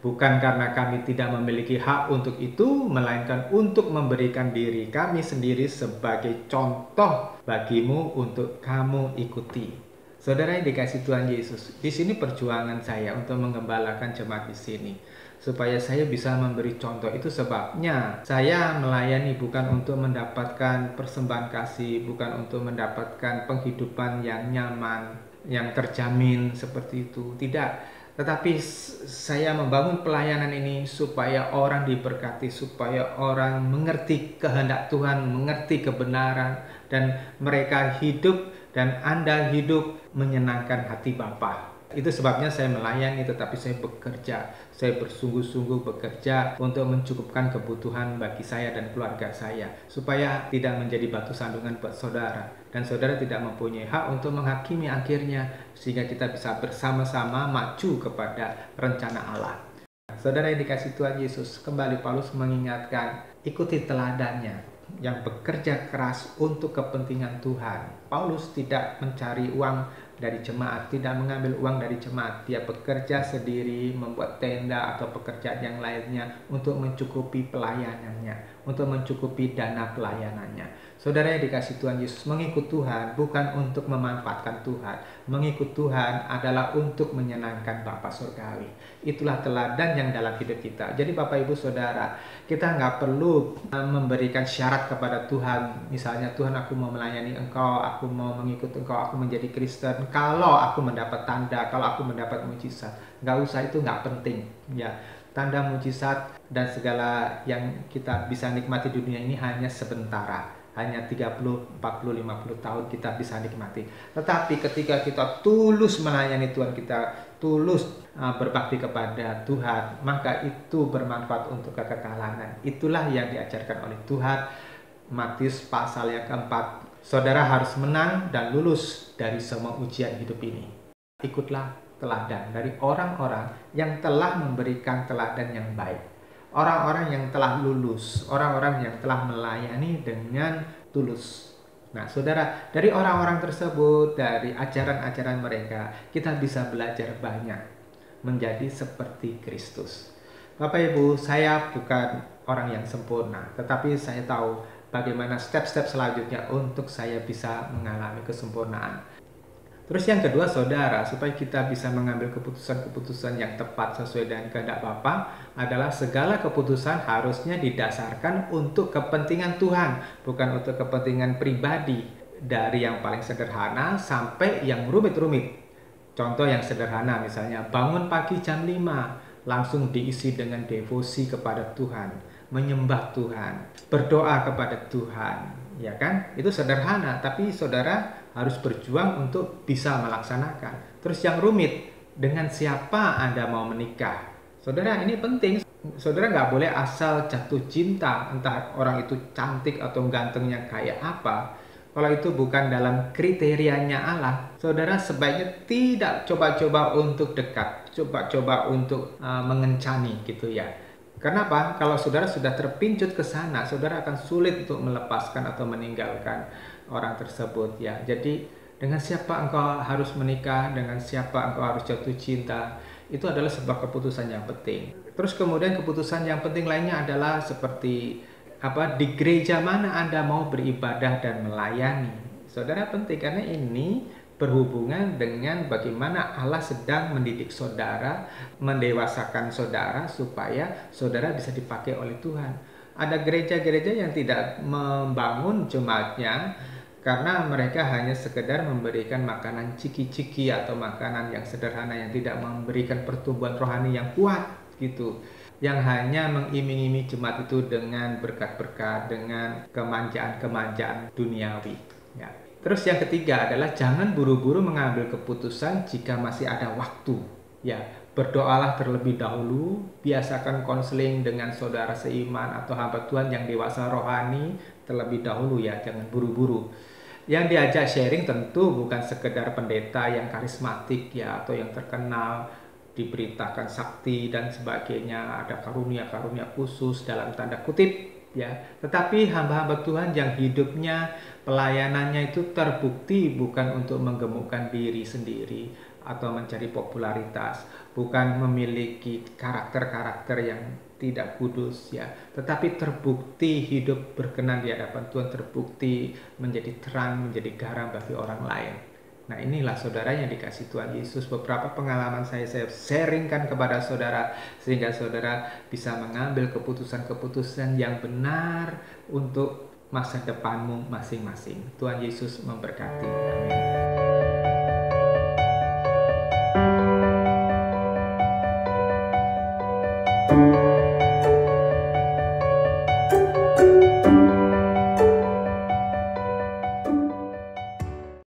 Bukan karena kami tidak memiliki hak untuk itu, melainkan untuk memberikan diri kami sendiri sebagai contoh bagimu untuk kamu ikuti. Saudara yang dikasih Tuhan Yesus, di sini perjuangan saya untuk menggembalakan jemaat di sini, supaya saya bisa memberi contoh. Itu sebabnya saya melayani bukan untuk mendapatkan persembahan kasih, bukan untuk mendapatkan penghidupan yang nyaman, yang terjamin seperti itu. Tidak, tetapi saya membangun pelayanan ini supaya orang diberkati, supaya orang mengerti kehendak Tuhan, mengerti kebenaran, dan mereka hidup dan Anda hidup menyenangkan hati Bapa. Itu sebabnya saya melayani, tetapi saya bekerja. Saya bersungguh-sungguh bekerja untuk mencukupkan kebutuhan bagi saya dan keluarga saya, supaya tidak menjadi batu sandungan buat saudara. Dan saudara tidak mempunyai hak untuk menghakimi akhirnya, sehingga kita bisa bersama-sama maju kepada rencana Allah. Saudara yang dikasih Tuhan Yesus, kembali Paulus mengingatkan, ikuti teladannya yang bekerja keras untuk kepentingan Tuhan. Paulus tidak mencari uang dari jemaat, tidak mengambil uang dari jemaat. Dia bekerja sendiri, membuat tenda atau pekerjaan yang lainnya untuk mencukupi pelayanannya, untuk mencukupi dana pelayanannya. Saudara yang dikasih Tuhan Yesus, mengikut Tuhan bukan untuk memanfaatkan Tuhan. Mengikut Tuhan adalah untuk menyenangkan Bapa Surgawi. Itulah teladan yang dalam hidup kita. Jadi Bapak Ibu Saudara, kita nggak perlu memberikan syarat kepada Tuhan. Misalnya, Tuhan, aku mau melayani Engkau, aku mau mengikut Engkau, aku menjadi Kristen. Kalau aku mendapat tanda, kalau aku mendapat mujizat. Nggak usah, itu nggak penting. Ya, tanda, mujizat, dan segala yang kita bisa nikmati di dunia ini hanya sementara. Hanya 30, 40, 50 tahun kita bisa nikmati. Tetapi ketika kita tulus melayani Tuhan, kita tulus berbakti kepada Tuhan, maka itu bermanfaat untuk kekekalan. Itulah yang diajarkan oleh Tuhan. Matius pasal yang keempat. Saudara harus menang dan lulus dari semua ujian hidup ini. Ikutlah teladan dari orang-orang yang telah memberikan teladan yang baik. Orang-orang yang telah lulus, orang-orang yang telah melayani dengan tulus. Nah, saudara, dari orang-orang tersebut, dari ajaran-ajaran mereka, kita bisa belajar banyak menjadi seperti Kristus. Bapak Ibu, saya bukan orang yang sempurna, tetapi saya tahu bagaimana step-step selanjutnya untuk saya bisa mengalami kesempurnaan. Terus yang kedua, saudara, supaya kita bisa mengambil keputusan-keputusan yang tepat sesuai dengan kehendak Bapa, adalah segala keputusan harusnya didasarkan untuk kepentingan Tuhan, bukan untuk kepentingan pribadi. Dari yang paling sederhana sampai yang rumit-rumit. Contoh yang sederhana, misalnya bangun pagi jam 5, langsung diisi dengan devosi kepada Tuhan, menyembah Tuhan, berdoa kepada Tuhan, ya kan? Itu sederhana, tapi saudara harus berjuang untuk bisa melaksanakan. Terus yang rumit, dengan siapa Anda mau menikah? Saudara, ini penting. Saudara nggak boleh asal jatuh cinta, entah orang itu cantik atau gantengnya kayak apa. Kalau itu bukan dalam kriterianya Allah, saudara sebaiknya tidak coba-coba untuk dekat, coba-coba untuk mengencani gitu ya. Kenapa? Kalau saudara sudah terpincut ke sana, saudara akan sulit untuk melepaskan atau meninggalkan orang tersebut ya. Jadi dengan siapa engkau harus menikah, dengan siapa engkau harus jatuh cinta, itu adalah sebuah keputusan yang penting. Terus kemudian keputusan yang penting lainnya adalah seperti di gereja mana Anda mau beribadah dan melayani. Saudara, penting karena ini berhubungan dengan bagaimana Allah sedang mendidik saudara, mendewasakan saudara supaya saudara bisa dipakai oleh Tuhan. Ada gereja-gereja yang tidak membangun jemaatnya karena mereka hanya sekedar memberikan makanan ciki-ciki atau makanan yang sederhana yang tidak memberikan pertumbuhan rohani yang kuat gitu. Yang hanya mengiming-imingi jemaat itu dengan berkat-berkat, dengan kemanjaan-kemanjaan duniawi ya. Terus yang ketiga adalah jangan buru-buru mengambil keputusan jika masih ada waktu ya. Berdoalah terlebih dahulu, biasakan konseling dengan saudara seiman atau hamba Tuhan yang dewasa rohani terlebih dahulu ya, jangan buru-buru. Yang diajak sharing tentu bukan sekedar pendeta yang karismatik ya, atau yang terkenal, diberitakan sakti dan sebagainya, ada karunia-karunia khusus dalam tanda kutip ya. Tetapi hamba-hamba Tuhan yang hidupnya, pelayanannya itu terbukti bukan untuk menggemukkan diri sendiri atau mencari popularitas, bukan memiliki karakter-karakter yang tidak kudus ya, tetapi terbukti hidup berkenan di hadapan Tuhan, terbukti menjadi terang, menjadi garam bagi orang lain. Nah, inilah saudara yang dikasih Tuhan Yesus. Beberapa pengalaman saya sharingkan kepada saudara sehingga saudara bisa mengambil keputusan-keputusan yang benar untuk masa depanmu masing-masing. Tuhan Yesus memberkati. Amin.